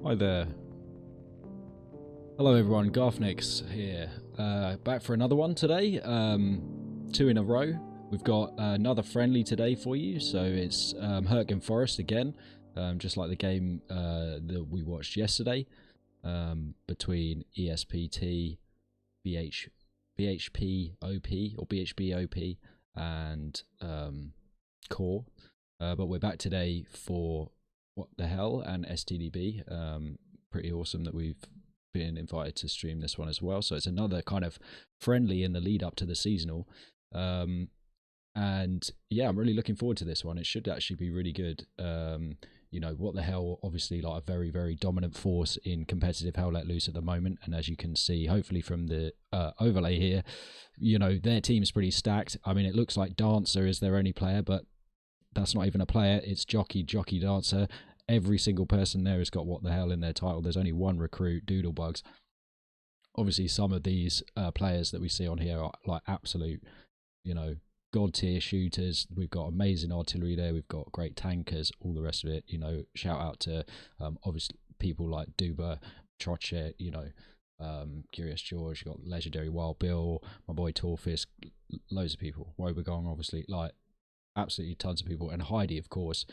Hi there. Hello everyone, Garthnix here. Back for another one today. Two in a row. We've got another friendly today for you. So it's Hertgen Forest again, just like the game that we watched yesterday, between ESPT, BHP OP or BHB OP and Core. But we're back today for What the Hell and STDB. Pretty awesome that we've been invited to stream this one as well. So it's another kind of friendly in the lead up to the seasonal. And yeah, I'm really looking forward to this one. It should actually be really good. You know, What the Hell, obviously like a very, very dominant force in competitive Hell Let Loose at the moment. And as you can see, hopefully from the overlay here, you know, their team's pretty stacked. I mean, it looks like Dancer is their only player, but that's not even a player. It's Jockey, Dancer. Every single person there has got What the Hell in their title. There's only one recruit, Doodlebugs. Obviously, some of these players that we see on here are like absolute, you know, god tier shooters. We've got amazing artillery there. We've got great tankers, all the rest of it. You know, shout out to obviously people like Duba, Trotchet, you know, Curious George. You've got legendary Wild Bill, my boy Torfist, loads of people. Wobegong, obviously, like absolutely tons of people, and Heidi, of course,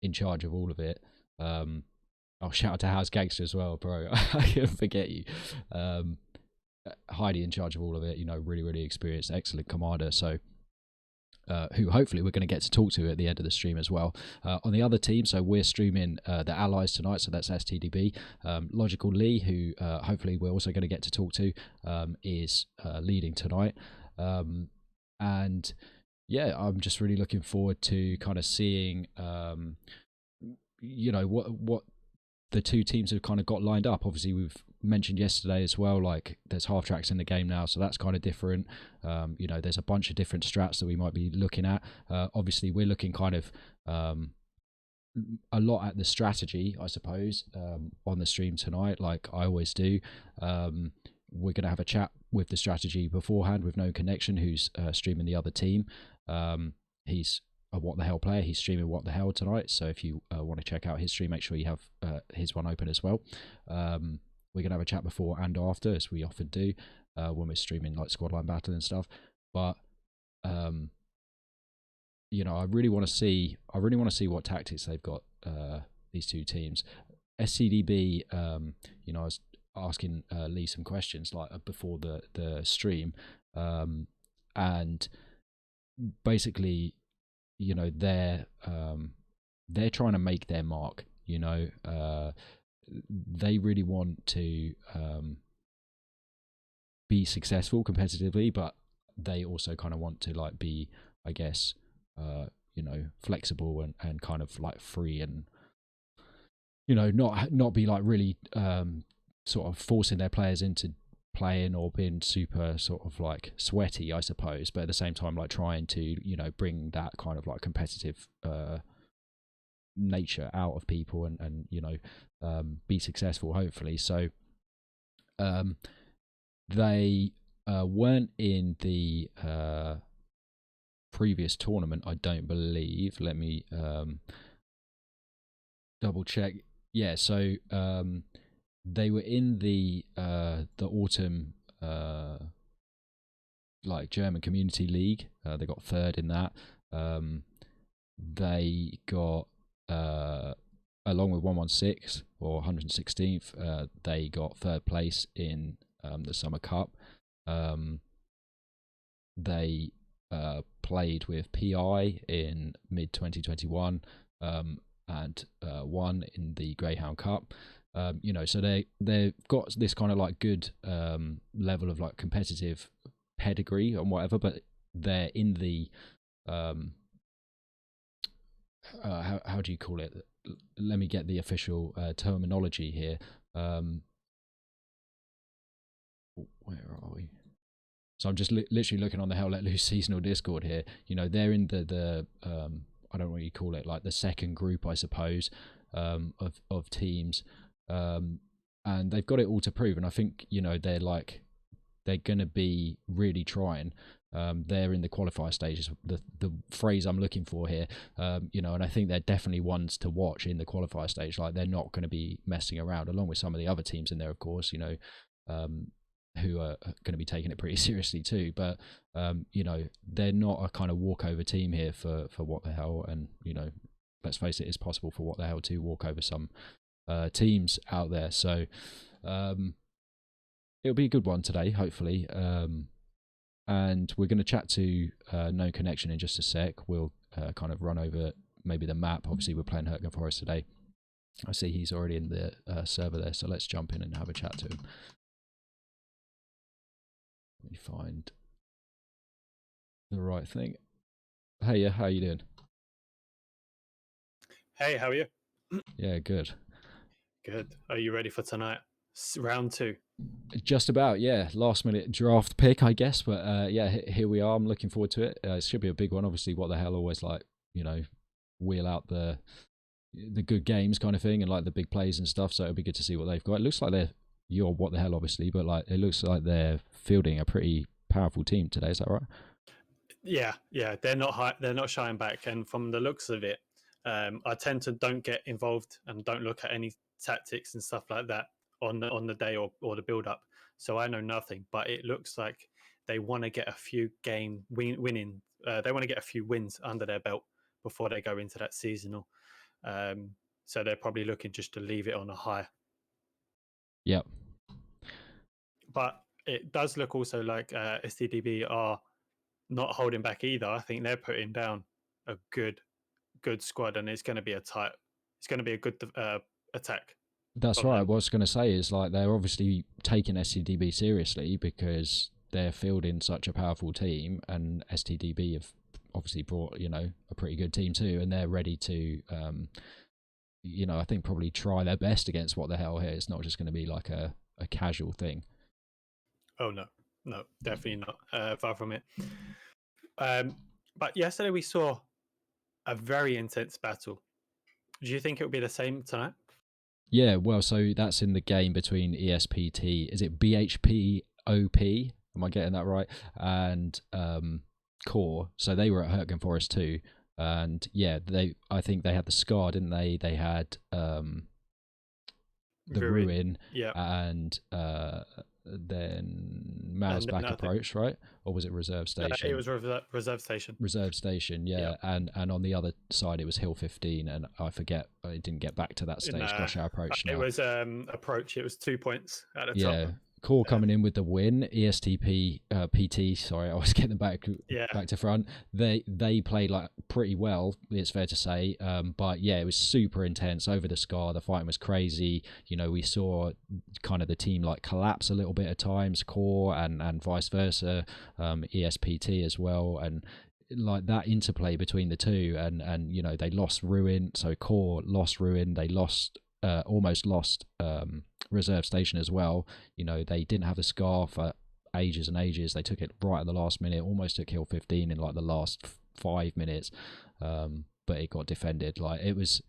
in charge of all of it. I'll shout out to House Gangster as well, bro. I can't forget you. Heidi in charge of all of it, you know, really, really experienced, excellent commander. So who hopefully we're going to get to talk to at the end of the stream as well. On the other team, so we're streaming the Allies tonight, so that's STDB. Logical Lee, who hopefully we're also going to get to talk to, is leading tonight. And yeah, I'm just really looking forward to kind of seeing, you know, what the two teams have kind of got lined up. Obviously, we've mentioned yesterday as well, like there's half tracks in the game now, so that's kind of different. You know, there's a bunch of different strats that we might be looking at. Obviously, we're looking kind of a lot at the strategy, I suppose, on the stream tonight, like I always do. We're going to have a chat with the strategy beforehand with No Connection, who's streaming the other team. He's a What the Hell player. He's streaming What the Hell tonight, so if you want to check out his stream, make sure you have his one open as well. We're going to have a chat before and after, as we often do when we're streaming like squad line battle and stuff. But you know, I really want to see what tactics they've got, these two teams. SCDB, you know, I was asking Lee some questions like before the stream, and basically, you know, they're trying to make their mark. You know, they really want to be successful competitively, but they also kind of want to like be, I guess, you know, flexible and kind of like free, and you know, not be like really sort of forcing their players into playing or being super sort of like sweaty, I suppose, but at the same time like trying to, you know, bring that kind of like competitive nature out of people and you know, be successful hopefully. So they weren't in the previous tournament, I don't believe. Let me double check. Yeah, so they were in the autumn like German Community League. They got third in that. They got along with 116 or 116th, they got third place in the Summer Cup. They played with PI in mid 2021 and won in the Greyhound Cup. You know, so they've got this kind of like good level of like competitive pedigree and whatever, but they're in the how do you call it? Let me get the official terminology here. Where are we? So I'm just literally looking on the Hell Let Loose seasonal Discord here. You know, they're in the I don't know what you call it, like the second group, I suppose, of teams. And they've got it all to prove, and I think, you know, they're going to be really trying. They're in the qualifier stages. The phrase I'm looking for here, and I think they're definitely ones to watch in the qualifier stage. Like they're not going to be messing around, along with some of the other teams in there, of course. Who are going to be taking it pretty seriously too. But they're not a kind of walkover team here for What the Hell, and let's face it, it's possible for What the Hell to walk over some teams out there. So it'll be a good one today, hopefully. And we're going to chat to No Connection in just a sec. We'll kind of run over maybe the map. Obviously, we're playing Hurtgen Forest today. I see he's already in the server there, so let's jump in and have a chat to him. Let me find the right thing. Hey, how you doing? Hey, how are you? Yeah, good. Good. Are you ready for tonight? Round 2. Just about, yeah. Last minute draft pick, I guess. But here we are. I'm looking forward to it. It should be a big one. Obviously, What the Hell always wheel out the good games kind of thing and like the big plays and stuff. So it'll be good to see what they've got. It looks like you're What the Hell, obviously, but like it looks like they're fielding a pretty powerful team today. Is that right? Yeah. They're not shying back, and from the looks of it, I tend to don't get involved and don't look at any tactics and stuff like that on the day or the build up. So I know nothing, but it looks like they want to get a few winning. They want to get a few wins under their belt before they go into that seasonal. So they're probably looking just to leave it on a high. Yep. But it does look also like STDB are not holding back either. I think they're putting down a good squad, and it's going to be a good attack. That's right. What I was going to say is like they're obviously taking STDB seriously because they're fielding such a powerful team, and STDB have obviously brought a pretty good team too, and they're ready to I think probably try their best against What the Hell here. It's not just going to be like a casual thing. Oh no, definitely not. Far from it. But yesterday we saw a very intense battle. Do you think it will be the same tonight? Yeah, well, so that's in the game between ESPT. Is it BHPOP? Am I getting that right? And Core. So they were at Hurtgen Forest too. And yeah, I think they had the Scar, didn't they? They had the Ruin, yeah, and then Mao's back approach, right? Or was it Reserve Station? It was Reserve Station. Reserve Station, yeah. And on the other side, it was Hill 15, and I forget, I didn't get back to that stage. Gosh, our approach now. It was approach. It was 2 points at the top. Yeah. Core coming in with the win. ESTP PT. Sorry, I always get them back to front. They played like pretty well. It's fair to say. But yeah, it was super intense over the Scar. The fighting was crazy. We saw kind of the team like collapse a little bit at times. Core and vice versa. ESPT as well, and like that interplay between the two. And they lost Ruin. So Core lost Ruin. They almost lost Reserve Station as well. They didn't have the Scar for ages and ages. They took it right at the last minute, almost took Hill 15 in like the last 5 minutes, but it got defended. Like it was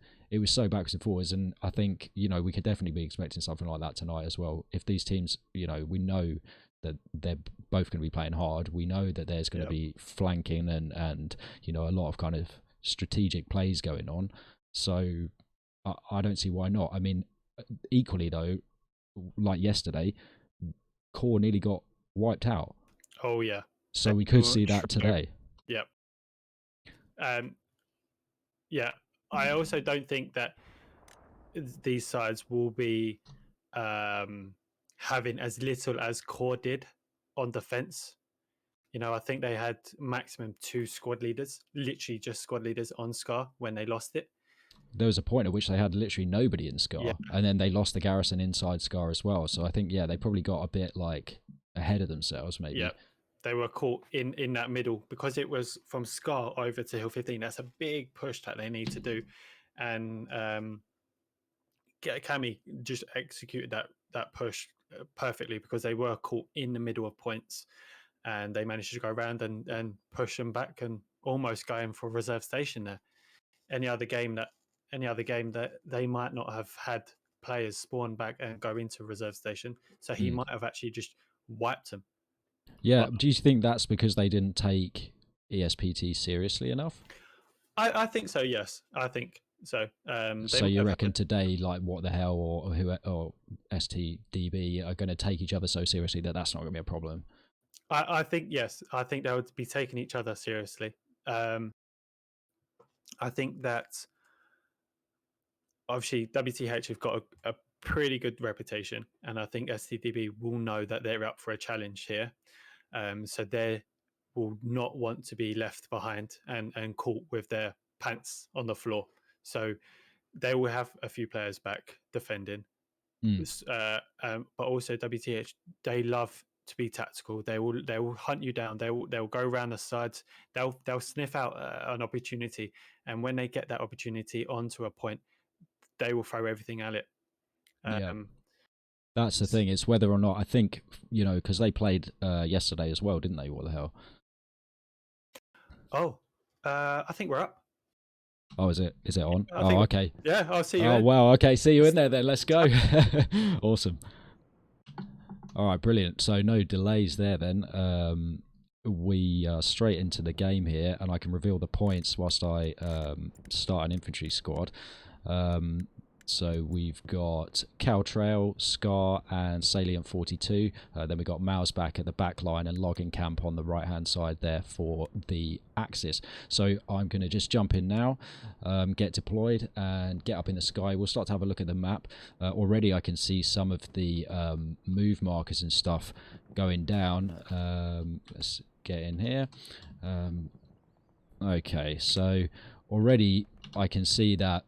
so backwards and forwards, and I think we could definitely be expecting something like that tonight as well. If these teams, we know that they're both going to be playing hard. We know that there's going to be flanking and a lot of kind of strategic plays going on. So I don't see why not. I mean, equally though, like yesterday, Core nearly got wiped out. Oh yeah. So we could see that today. Yep. Yeah. I also don't think that these sides will be having as little as Core did on defense. I think they had maximum 2 squad leaders, literally just squad leaders on Scar when they lost it. There was a point at which they had literally nobody in Scar, and then they lost the garrison inside Scar as well. So I think they probably got a bit like ahead of themselves, maybe. Yeah, they were caught in that middle because it was from Scar over to Hill 15. That's a big push that they need to do, and Cammy just executed that push perfectly because they were caught in the middle of points, and they managed to go around and push them back and almost going for Reserve Station there. Any other game that they might not have had players spawn back and go into Reserve Station, so he might have actually just wiped them. Yeah. But Do you think that's because they didn't take ESPT seriously enough? I think so. Yes, I think so. They So might you have had reckon today, like what the hell, or who, or STDB are going to take each other so seriously that that's not going to be a problem? I think yes. I think they would be taking each other seriously. Um, I think that obviously WTH have got a pretty good reputation, and I think STDB will know that they're up for a challenge here. So they will not want to be left behind and caught with their pants on the floor. So they will have a few players back defending. Mm. But also WTH, they love to be tactical. They will hunt you down. They'll go around the sides. They'll sniff out an opportunity, and when they get that opportunity onto a point, they will throw everything at it. Yeah. Um, That's the thing. It's whether or not I think because they played yesterday as well, didn't they? What the hell? oh, I think we're up. Oh, is it? Is it on? I Oh, think okay. yeah. I'll see you Oh, in. wow. Okay, see you in there then. Let's go. Awesome. All right, brilliant. So no delays there then. We are straight into the game here, and I can reveal the points whilst I start an infantry squad. So we've got Caltrail, Scar, and Salient 42. Then we've got Mouse back at the back line and Logging Camp on the right-hand side there for the Axis. So I'm going to just jump in now, get deployed, and get up in the sky. We'll start to have a look at the map. Already I can see some of the move markers and stuff going down. Let's get in here. Okay, so already I can see that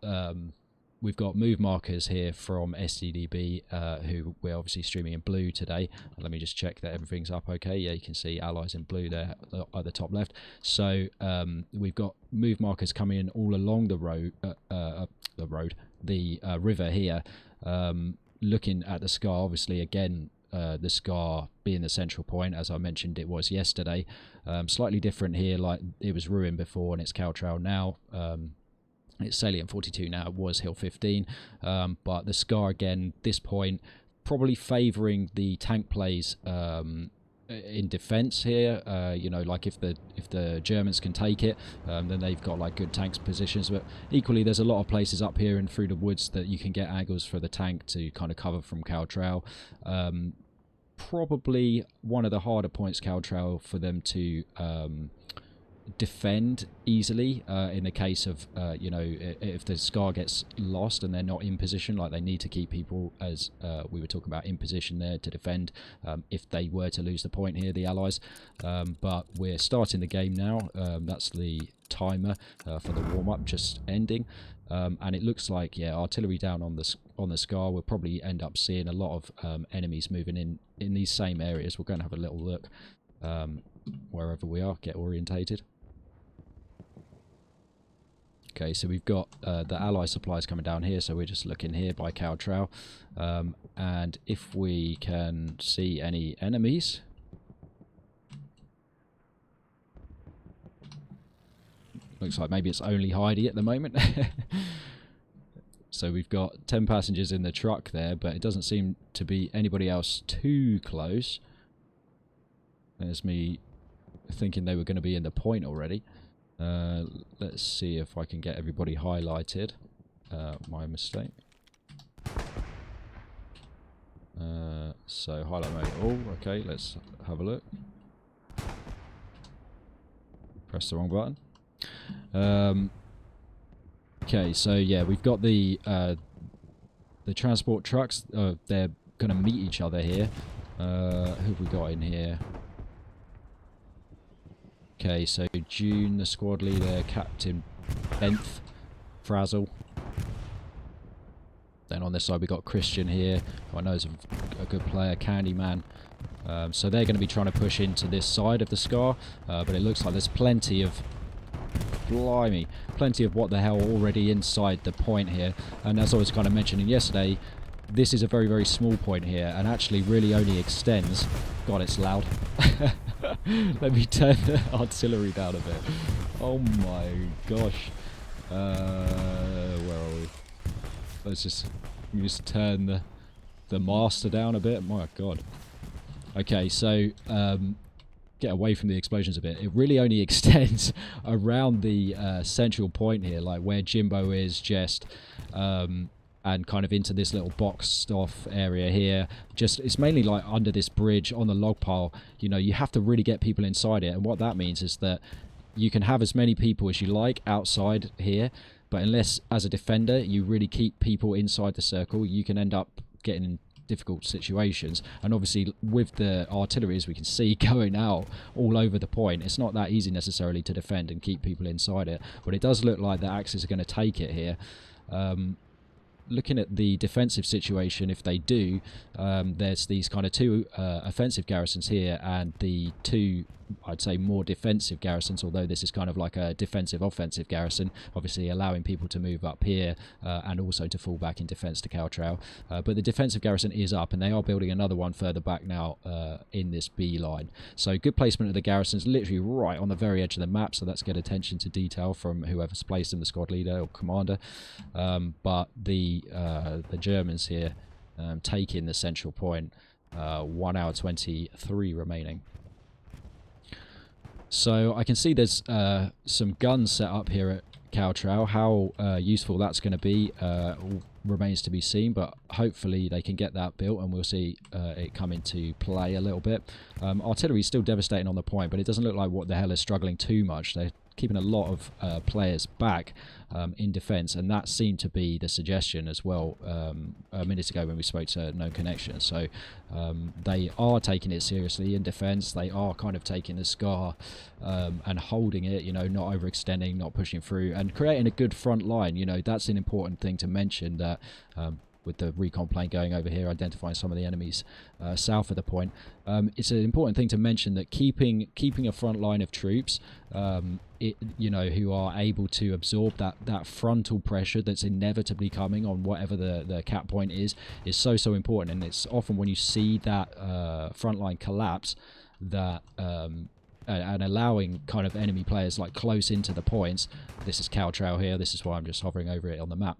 we've got move markers here from STDB, who we're obviously streaming in blue today. Let me just check that everything's up okay. Yeah, you can see allies in blue there at the top left. So we've got move markers coming in all along the river here. Looking at the Scar, obviously, again, the Scar being the central point, as I mentioned it was yesterday. Slightly different here, like it was Ruin before and it's Caltrail now. It's Salient 42 now, it was Hill 15, but the Scar again, this point, probably favouring the tank plays in defence here. Like if the Germans can take it, then they've got like good tanks positions. But equally, there's a lot of places up here and through the woods that you can get angles for the tank to kind of cover from Caltrail. Probably one of the harder points Caltrail for them to defend easily in the case of if the Scar gets lost and they're not in position, like they need to keep people, as we were talking about, in position there to defend if they were to lose the point here, the Allies. But we're starting the game now. That's the timer for the warm-up just ending, and it looks like artillery down on the Scar. We'll probably end up seeing a lot of enemies moving in these same areas. We're going to have a little look wherever we are, get orientated. Okay, so we've got the ally supplies coming down here, so we're just looking here by Caltrail, and if we can see any enemies, looks like maybe it's only Heidi at the moment. So we've got 10 passengers in the truck there, but it doesn't seem to be anybody else too close. There's me thinking they were going to be in the point already. Let's see if I can get everybody highlighted. My mistake. So highlight mode all. Okay, let's have a look. Press the wrong button. Okay, so yeah, we've got the transport trucks. They're going to meet each other here. Who have we got in here? Okay, so June, the squad leader, Captain Benth, Frazzle. Then on this side we got Christian here, who I know is a good player, Candyman. So they're going to be trying to push into this side of the Scar, but it looks like there's plenty of what the hell already inside the point here. And as I was kind of mentioning yesterday, this is a very, very small point here, and actually really only extends... God, it's loud. Let me turn the artillery down a bit. Oh my gosh. Where are we? Let's just turn the master down a bit. My God. Okay, so get away from the explosions a bit, it really only extends around the central point here, like where Jimbo is, Jest, and kind of into this little boxed off area here. Just, it's mainly like under this bridge on the log pile. You know, you have to really get people inside it, and what that means is that you can have as many people as you like outside here, but unless as a defender you really keep people inside the circle, you can end up getting in difficult situations. And obviously with the artillery, as we can see, going out all over the point, it's not that easy necessarily to defend and keep people inside it, but it does look like the Axis are going to take it here. Looking at the defensive situation, if they do, there's these kind of two offensive garrisons here and the two, I'd say, more defensive garrisons, although this is kind of like a defensive offensive garrison, obviously allowing people to move up here and also to fall back in defense to Caltrau. But the defensive garrison is up, and they are building another one further back now in this B line. So good placement of the garrisons, literally right on the very edge of the map, so that's good attention to detail from whoever's placed them, the squad leader or commander. But the Germans here taking the central point. 1 hour 23 remaining. So I can see there's some guns set up here at Caltrau. How useful that's going to be remains to be seen, but hopefully they can get that built and we'll see it come into play a little bit. Artillery is still devastating on the point, but it doesn't look like What the Hell is struggling too much. They're keeping a lot of players back in defence, and that seemed to be the suggestion as well a minute ago when we spoke to No Connection. So they are taking it seriously in defence. They are kind of taking the scar and holding it, you know, not overextending, not pushing through, and creating a good front line. You know, that's an important thing to mention, that with the recon plane going over here, identifying some of the enemies south of the point. It's an important thing to mention that keeping a front line of troops, you know, who are able to absorb that frontal pressure that's inevitably coming on whatever the cap point is so important. And it's often when you see that front line collapse that and allowing kind of enemy players like close into the points. This is Caltrau here. This is why I'm just hovering over it on the map,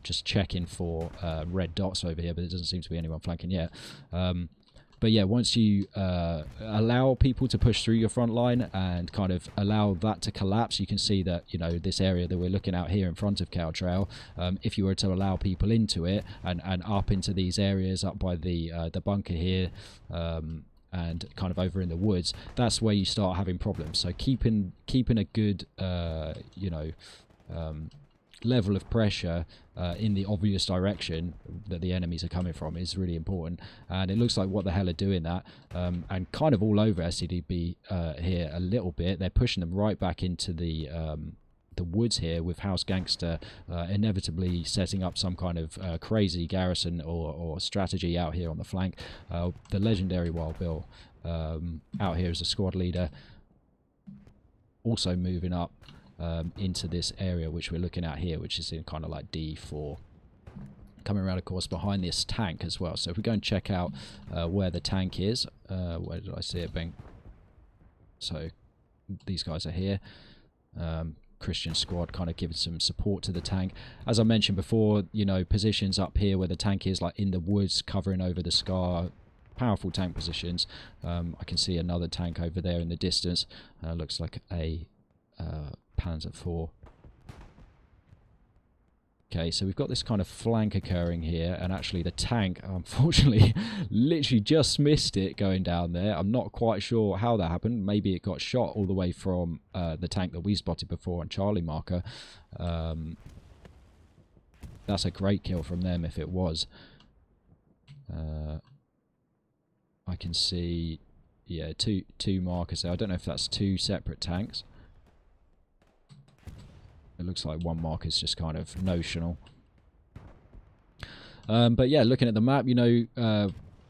just checking for red dots over here, but it doesn't seem to be anyone flanking yet. But yeah, once you allow people to push through your front line and kind of allow that to collapse, you can see that, you know, this area that we're looking at here in front of Caltrau, if you were to allow people into it and up into these areas up by the bunker here, and kind of over in the woods, that's where you start having problems. So keeping a good you know, level of pressure in the obvious direction that the enemies are coming from is really important, and it looks like What the Hell are doing that, and kind of all over STDB here a little bit. They're pushing them right back into the woods here, with House Gangster inevitably setting up some kind of crazy garrison or strategy out here on the flank. The legendary Wild Bill out here as a squad leader, also moving up into this area which we're looking at here, which is in kind of like D4, coming around of course behind this tank as well. So if we go and check out where the tank is, where did I see it being? So these guys are here. Christian squad kind of giving some support to the tank. As I mentioned before, you know, positions up here where the tank is, like in the woods covering over the scar, powerful tank positions. I can see another tank over there in the distance, looks like a Panzer IV. Okay, so we've got this kind of flank occurring here, and actually the tank, unfortunately, literally just missed it going down there. I'm not quite sure how that happened. Maybe it got shot all the way from the tank that we spotted before on Charlie marker. That's a great kill from them if it was. I can see, yeah, two markers there. I don't know if that's two separate tanks. It looks like one mark is just kind of notional. But yeah, looking at the map, you know,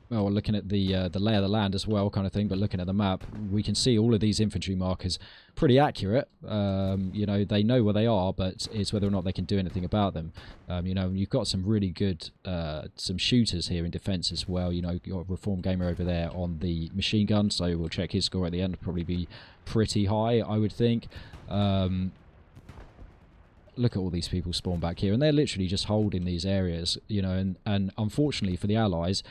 well, looking at the lay of the land as well, kind of thing, but looking at the map, we can see all of these infantry markers pretty accurate. You know, they know where they are, but it's whether or not they can do anything about them. You know, you've got some really good, some shooters here in defence as well. You know, you've got Reform Gamer over there on the machine gun, so we'll check his score at the end. Probably be pretty high, I would think. Look at all these people spawn back here, and they're literally just holding these areas, you know, and unfortunately for the Allies,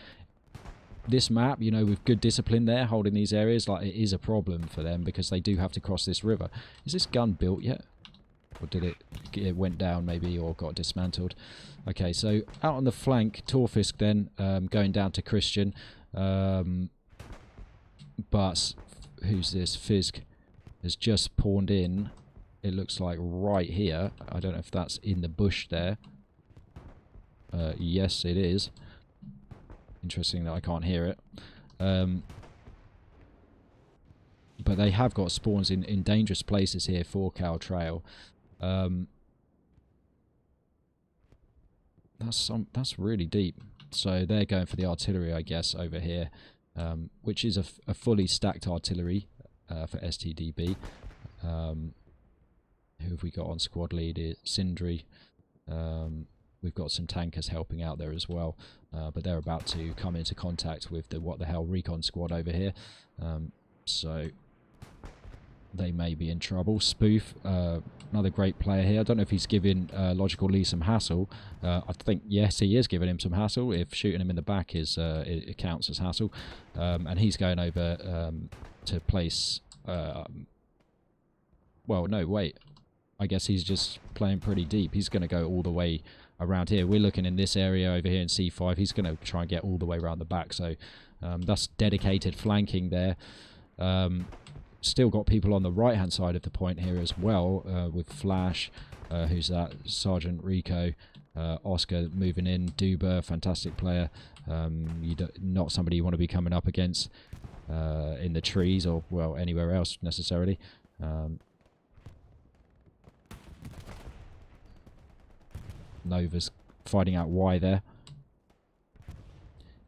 this map, you know, with good discipline there, holding these areas, like, it is a problem for them because they do have to cross this river. Is this gun built yet? Or did it went down maybe, or got dismantled? Okay, so out on the flank, Torfisk then, going down to Christian. But who's this? Fisk has just pawned in. It looks like right here. I don't know if that's in the bush there. Yes, it is. Interesting that I can't hear it. But they have got spawns in dangerous places here for Cow Trail. That's really deep. So they're going for the artillery, I guess, over here, which is a fully stacked artillery for STDB. Who have we got on squad lead? Sindri. We've got some tankers helping out there as well, but they're about to come into contact with the what the hell recon squad over here. So they may be in trouble. Spoof, another great player here. I don't know if he's giving Logical Lee some hassle. I think, yes, he is giving him some hassle. If shooting him in the back is it counts as hassle. And he's going over to place... well, no, wait. I guess he's just playing pretty deep. He's going to go all the way around here. We're looking in this area over here in C5. He's going to try and get all the way around the back. So that's dedicated flanking there. Still got people on the right hand side of the point here as well, with Flash, who's that, Sergeant Rico, Oscar moving in, Duber, fantastic player, not somebody you want to be coming up against in the trees or, well, anywhere else necessarily. Nova's finding out why there.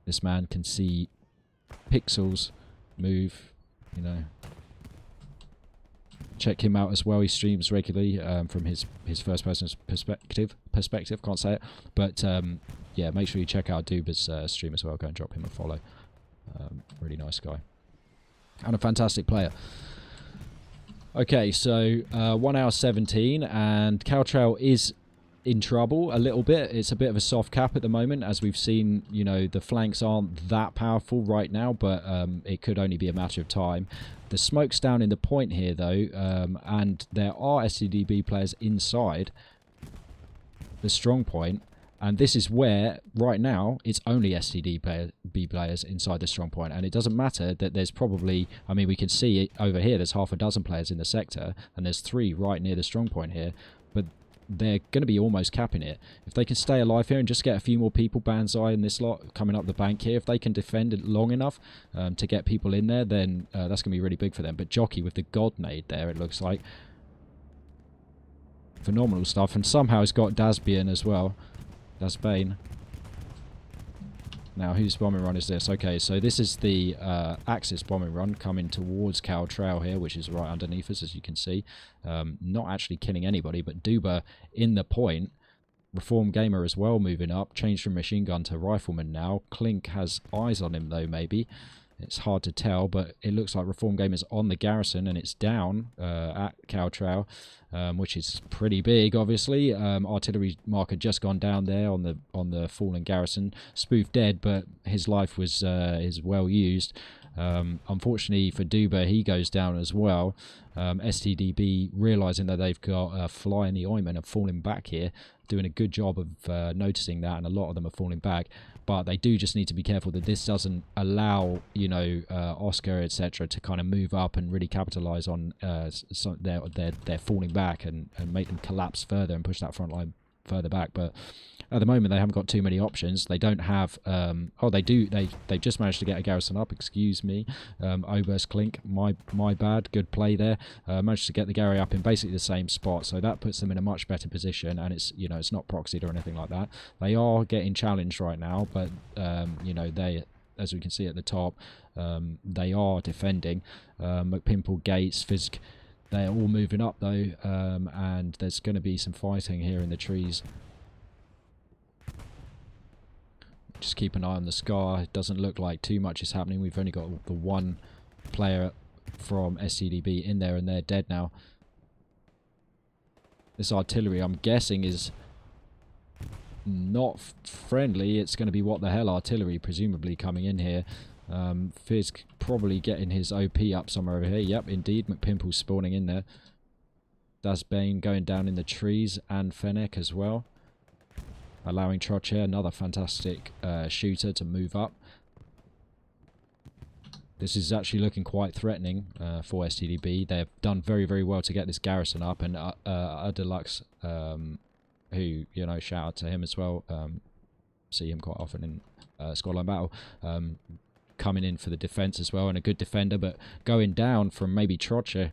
This man can see pixels move, you know. Check him out as well. He streams regularly from his first person perspective. Can't say it, but yeah, make sure you check out Duber's stream as well. Go and drop him a follow. Really nice guy and a fantastic player. Okay, so 1 hour 17, and Caltrail is in trouble a little bit. It's a bit of a soft cap at the moment, as we've seen. You know, the flanks aren't that powerful right now, but it could only be a matter of time. The smoke's down in the point here, though, and there are STDB players inside the strong point, and this is where, right now, it's only STDB players inside the strong point, and it doesn't matter that there's probably, I mean, we can see it over here, there's half a dozen players in the sector, and there's 3 right near the strong point here, but they're going to be almost capping it. If they can stay alive here and just get a few more people, Banzai and this lot coming up the bank here, if they can defend it long enough to get people in there, then that's going to be really big for them. But Jockey with the God Nade there, it looks like. Phenomenal stuff. And somehow he's got Dasbian as well. Dasbane. Now, whose bombing run is this? Okay, so this is the Axis bombing run coming towards Cow Trail here, which is right underneath us, as you can see. Not actually killing anybody, but Duber in the point. Reform Gamer as well moving up. Changed from machine gun to rifleman now. Clink has eyes on him, though, maybe. It's hard to tell, but it looks like Reform Gamer's on the garrison, and it's down at Cow Trail, which is pretty big, obviously. Artillery marker just gone down there on the fallen garrison. Spoof dead, but his life was is well used. Unfortunately for Duber, he goes down as well. STDB realising that they've got a fly in the ointment and falling back here, doing a good job of noticing that, and a lot of them are falling back. But they do just need to be careful that this doesn't allow, you know, Oscar, etc., to kind of move up and really capitalise on their falling back and make them collapse further and push that front line further back. But at the moment, they haven't got too many options. They don't have... oh, they do. They've just managed to get a garrison up. Excuse me. Oberst Clink. My bad. Good play there. Managed to get the Gary up in basically the same spot. So that puts them in a much better position. And it's, you know, it's not proxied or anything like that. They are getting challenged right now. But, you know, they... As we can see at the top, they are defending. McPimple, Gates, Fisk... They're all moving up, though. And there's going to be some fighting here in the trees. Just keep an eye on the scar. It doesn't look like too much is happening. We've only got the one player from STDB in there, and they're dead now. This artillery, I'm guessing, is not friendly. It's going to be what the hell artillery presumably coming in here. Fizz probably getting his OP up somewhere over here. Yep, indeed, McPimple spawning in there. Dasbane going down in the trees, and Fennec as well, allowing Troche, another fantastic shooter, to move up. This is actually looking quite threatening for STDB. They've done very, very well to get this garrison up, and Deluxe, who, you know, shout out to him as well. See him quite often in Squadline Battle. Coming in for the defense as well, and a good defender, but going down from maybe Troche.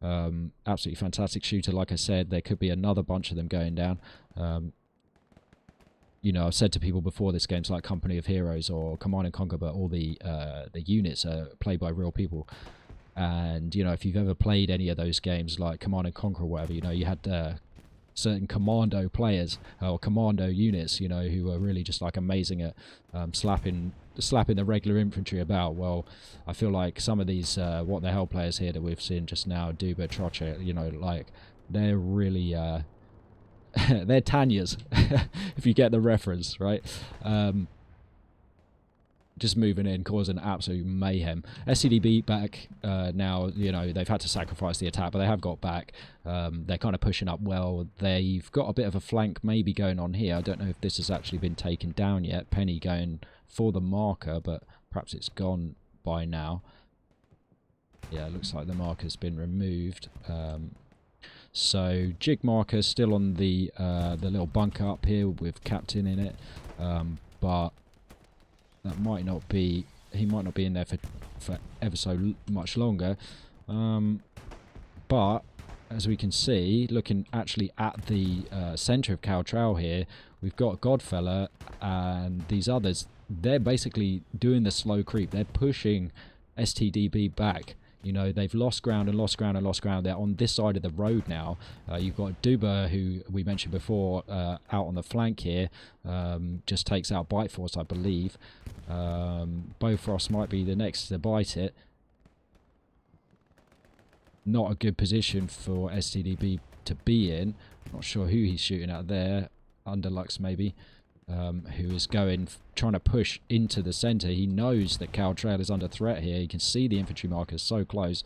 Absolutely fantastic shooter. Like I said, there could be another bunch of them going down. You know, I've said to people before, this game's like Company of Heroes or Command and Conquer, but all the units are played by real people. And, you know, if you've ever played any of those games like Command and Conquer or whatever, you know, you had certain commando players or commando units, you know, who were really just like amazing at slapping the regular infantry about. Well, I feel like some of these what the hell players here that we've seen just now, Duba, Troche, you know, like they're really they're Tanyas, if you get the reference, right? Just moving in, causing absolute mayhem. SCDB back now, you know, they've had to sacrifice the attack, but they have got back. They're kind of pushing up well. They've got a bit of a flank maybe going on here. I don't know if this has actually been taken down yet. Penny going for the marker, but perhaps it's gone by now. Yeah, it looks like the marker's been removed. So jig marker still on the little bunker up here with Captain in it, but that might not be. He might not be in there for ever so much longer. But as we can see, looking actually at the centre of Caltrell here, we've got Godfella and these others. They're basically doing the slow creep. They're pushing STDB back. You know, they've lost ground and lost ground and lost ground. They're on this side of the road now. You've got Duba, who we mentioned before, out on the flank here. Just takes out Bite Force, I believe. Bofrost might be the next to bite it. Not a good position for STDB to be in. Not sure who he's shooting at there. Underlux maybe. Who is trying to push into the centre. He knows that Caltrail is under threat here. You can see the infantry markers so close.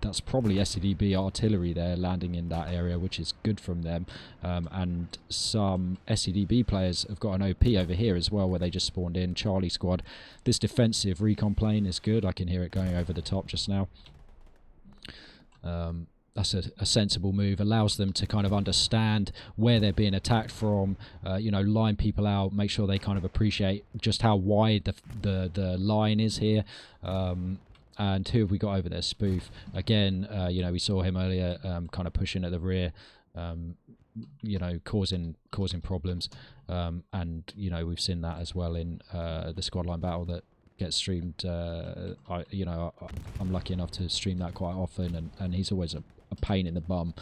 That's probably SCDB artillery there landing in that area, which is good from them. And some SCDB players have got an OP over here as well, where they just spawned in. Charlie squad. This defensive recon plane is good. I can hear it going over the top just now. That's a sensible move. Allows them to kind of understand where they're being attacked from, you know, line people out, make sure they kind of appreciate just how wide the line is here. And who have we got over there? Spoof. Again, you know, we saw him earlier kind of pushing at the rear, you know, causing problems. And, you know, we've seen that as well in the squad line battle that gets streamed. You know, I'm lucky enough to stream that quite often, and he's always a pain in the bum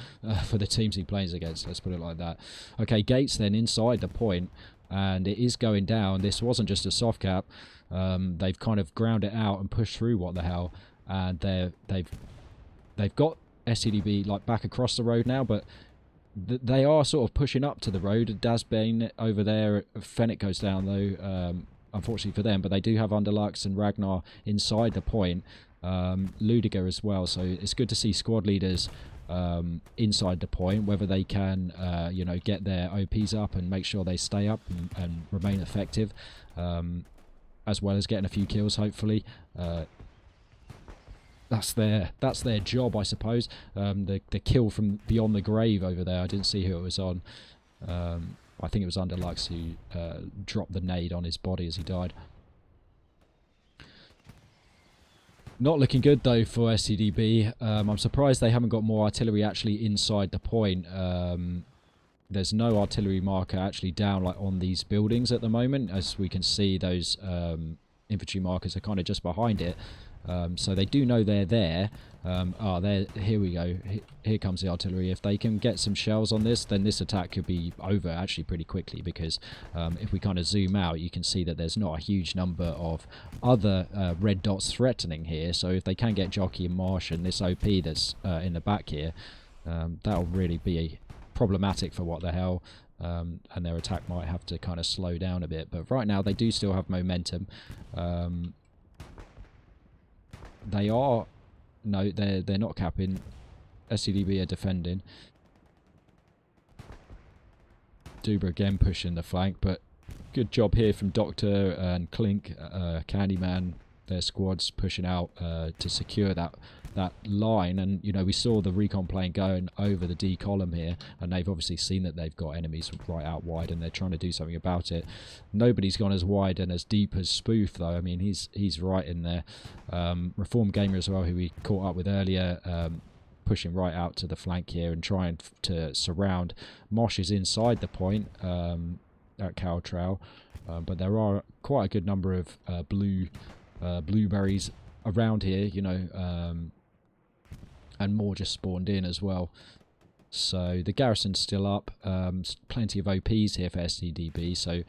for the teams he plays against, let's put it like that. Okay, Gates then inside the point, and it is going down. This wasn't just a soft cap. They've kind of ground it out and pushed through what the hell, and they've got SCDB like back across the road now, but they are sort of pushing up to the road. Dasbane over there. Fennec goes down though, unfortunately for them, but they do have Underlux and Ragnar inside the point. Ludiger as well, so it's good to see squad leaders inside the point, whether they can you know, get their OPs up and make sure they stay up and remain effective, as well as getting a few kills hopefully. That's their job, I suppose. The kill from beyond the grave over there, I didn't see who it was on. I think it was Underlux who dropped the nade on his body as he died. Not looking good though for SCDB. I'm surprised they haven't got more artillery actually inside the point. There's no artillery marker actually down like on these buildings at the moment. As we can see, those infantry markers are kind of just behind it. So they do know they're there. Here we go. Here comes the artillery. If they can get some shells on this, then this attack could be over actually pretty quickly, because if we kind of zoom out, you can see that there's not a huge number of other red dots threatening here. So if they can get Jockey and Marsh and this OP that's in the back here, That'll really be problematic for What the Hell, and their attack might have to kind of slow down a bit. But right now they do still have momentum. They are... No, they're not capping. STDB are defending. Duber again pushing the flank, but good job here from Doctor and Clink, Candyman, their squads pushing out to secure that line. And you know, we saw the recon plane going over the D column here, and they've obviously seen that they've got enemies right out wide, and they're trying to do something about it. Nobody's gone as wide and as deep as Spoof, though. I mean, he's right in there. Reform Gamer as well, who we caught up with earlier, pushing right out to the flank here and trying to surround. Mosh is inside the point at Cow Trail, but there are quite a good number of blueberries around here, you know, and more just spawned in as well. So the garrison's still up. Plenty of OPs here for STDB, so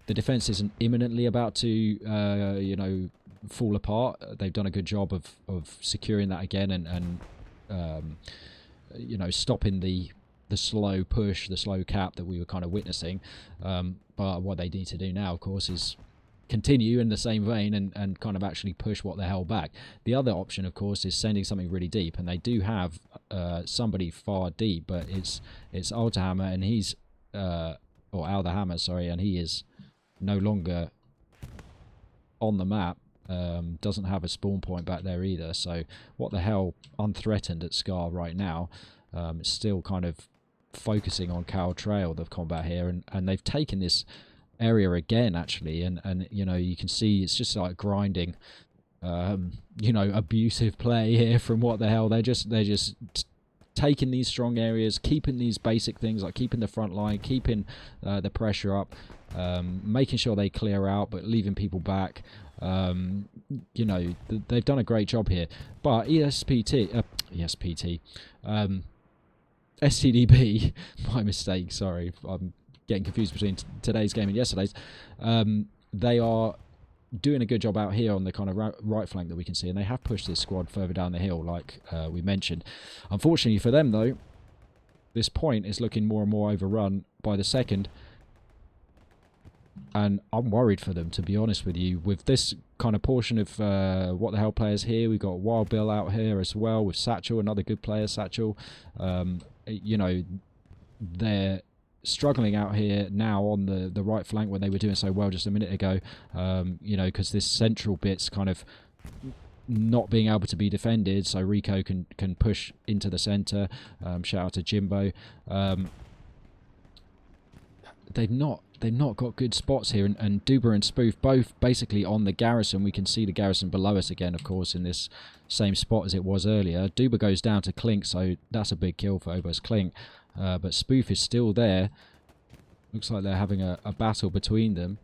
the defense isn't imminently about to you know, fall apart. They've done a good job of securing that again and you know, stopping the slow push, the slow cap that we were kind of witnessing. But what they need to do now, of course, is continue in the same vein and kind of actually push What the Hell back. The other option, of course, is sending something really deep, and they do have somebody far deep, but it's Altahammer, and he's or Al the Hammer, sorry, and he is no longer on the map. Doesn't have a spawn point back there either, so What the Hell unthreatened at Scar right now. It's still kind of focusing on Cow Trail, the combat here, and they've taken this area again, actually, and you know, you can see it's just like grinding, you know, abusive play here from What the Hell. They're just taking these strong areas, keeping these basic things like keeping the front line, keeping the pressure up, making sure they clear out, but leaving people back. You know, they've done a great job here. But STDB, my mistake, sorry, I'm getting confused between today's game and yesterday's. They are doing a good job out here on the kind of right flank that we can see, and they have pushed this squad further down the hill, like we mentioned. Unfortunately for them, though, this point is looking more and more overrun by the second, and I'm worried for them, to be honest with you. With this kind of portion of What the Hell players here, we've got Wild Bill out here as well with Satchel, another good player, Satchel. You know, they're struggling out here now on the right flank when they were doing so well just a minute ago, you know, because this central bit's kind of not being able to be defended, so Rico can push into the centre. Shout out to Jimbo. They've not got good spots here, and Duber and Spoof both basically on the garrison. We can see the garrison below us again, of course, in this same spot as it was earlier. Duber goes down to Clink, so that's a big kill for Obos Clink. But Spoof is still there. Looks like they're having a battle between them.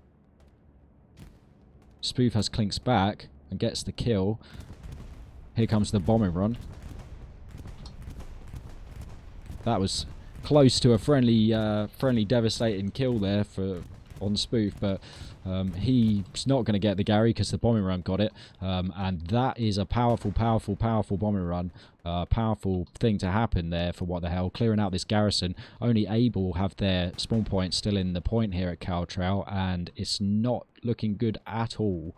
Spoof has Clink's back and gets the kill. Here comes the bombing run. That was close to a friendly devastating kill there on Spoof, but he's not going to get the Gary because the bombing run got it, and that is a powerful bombing run. Powerful thing to happen there for What the Hell, clearing out this garrison. Only Able have their spawn point still in the point here at Cow Trail, and it's not looking good at all.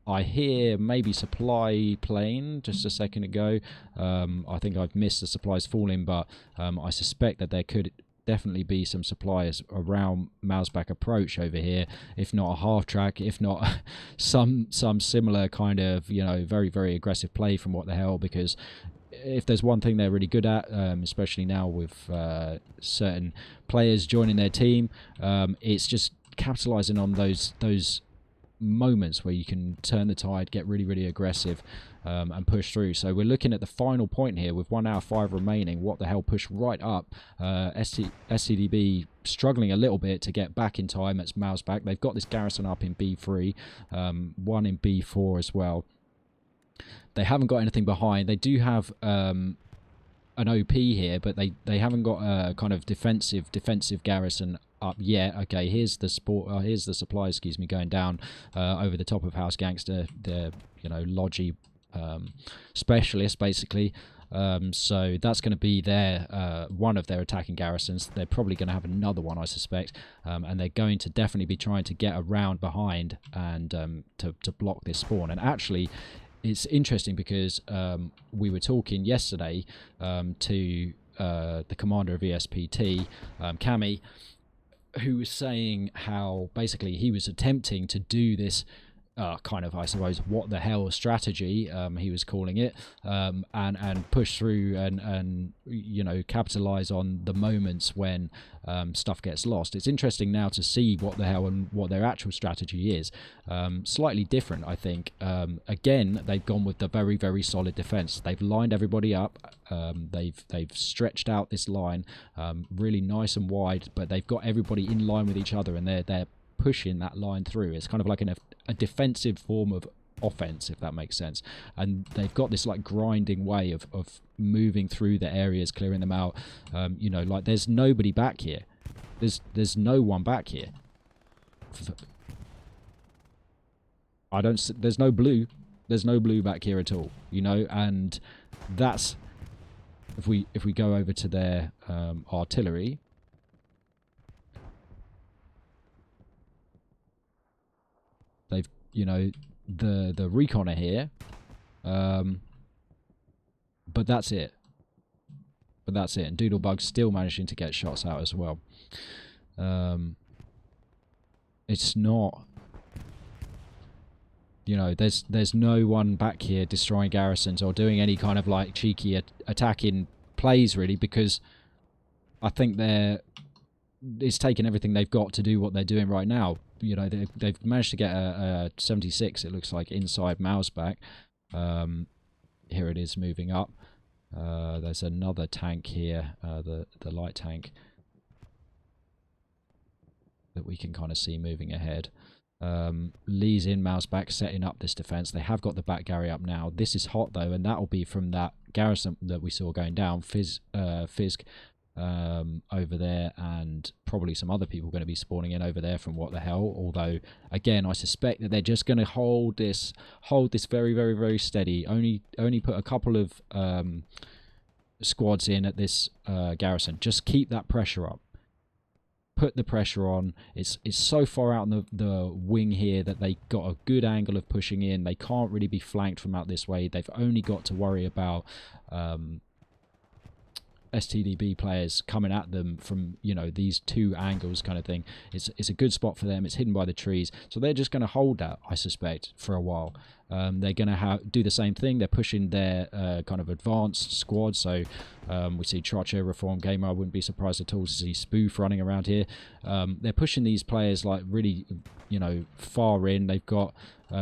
I hear maybe supply plane just a second ago. I think I've missed the supplies falling, but I suspect that there could definitely be some supplies around Mausbach approach over here, if not a half track, if not some similar kind of, you know, very aggressive play from What the Hell, because if there's one thing they're really good at, especially now with certain players joining their team, it's just capitalizing on those moments where you can turn the tide, get really aggressive, and push through. So we're looking at the final point here with 1 hour 5 remaining. What the Hell push right up. STDB struggling a little bit to get back in time. It's Mausbach. They've got this garrison up in B3, one in B4 as well. They haven't got anything behind. They do have an OP here, but they haven't got a kind of defensive garrison up yet. Okay, here's the supply, excuse me, going down over the top of House Gangster, the, you know, Logi specialist basically. So that's going to be their one of their attacking garrisons. They're probably going to have another one, I suspect, and they're going to definitely be trying to get around behind and to block this spawn. And actually, it's interesting because we were talking yesterday to the commander of ESPT, Cami, who was saying how basically he was attempting to do this kind of, I suppose, what the hell strategy, he was calling it, and push through and you know, capitalize on the moments when stuff gets lost. It's interesting now to see what the hell and what their actual strategy is. Slightly different, I think. Again, they've gone with the very, very solid defense. They've lined everybody up. They've stretched out this line really nice and wide, but they've got everybody in line with each other, and they're pushing that line through. It's kind of like a defensive form of offense, if that makes sense. And they've got this like grinding way of moving through the areas, clearing them out. You know, like there's nobody back here. There's no one back here. There's no blue. There's no blue back here at all. You know, and that's if we go over to their artillery. They've, you know, the recon are here, but that's it. And Doodlebug's still managing to get shots out as well. It's not, you know, there's no one back here destroying garrisons or doing any kind of like cheeky attacking plays really, because I think it's taken everything they've got to do what they're doing right now. You know, they've managed to get a 76, it looks like, inside Mausback. Here it is moving up. There's another tank here, the light tank, that we can kind of see moving ahead. Lee's in Mausback setting up this defense. They have got the back Gary up now. This is hot though, and that will be from that garrison that we saw going down. Fisk over there, and probably some other people going to be spawning in over there from what the hell. Although again, I suspect that they're just going to hold this very, very, very steady. Only put a couple of squads in at this garrison. Just keep that pressure up. Put the pressure on. It's so far out in the wing here that they got a good angle of pushing in. They can't really be flanked from out this way. They've only got to worry about STDB players coming at them from, you know, these two angles kind of thing. It's a good spot for them. It's hidden by the trees, so they're just going to hold that, I suspect, for a while. They're going to do the same thing. They're pushing their kind of advanced squad. So we see Trocher, Reform Gamer. I wouldn't be surprised at all to see Spoof running around here. They're pushing these players like really, you know, far in. They've got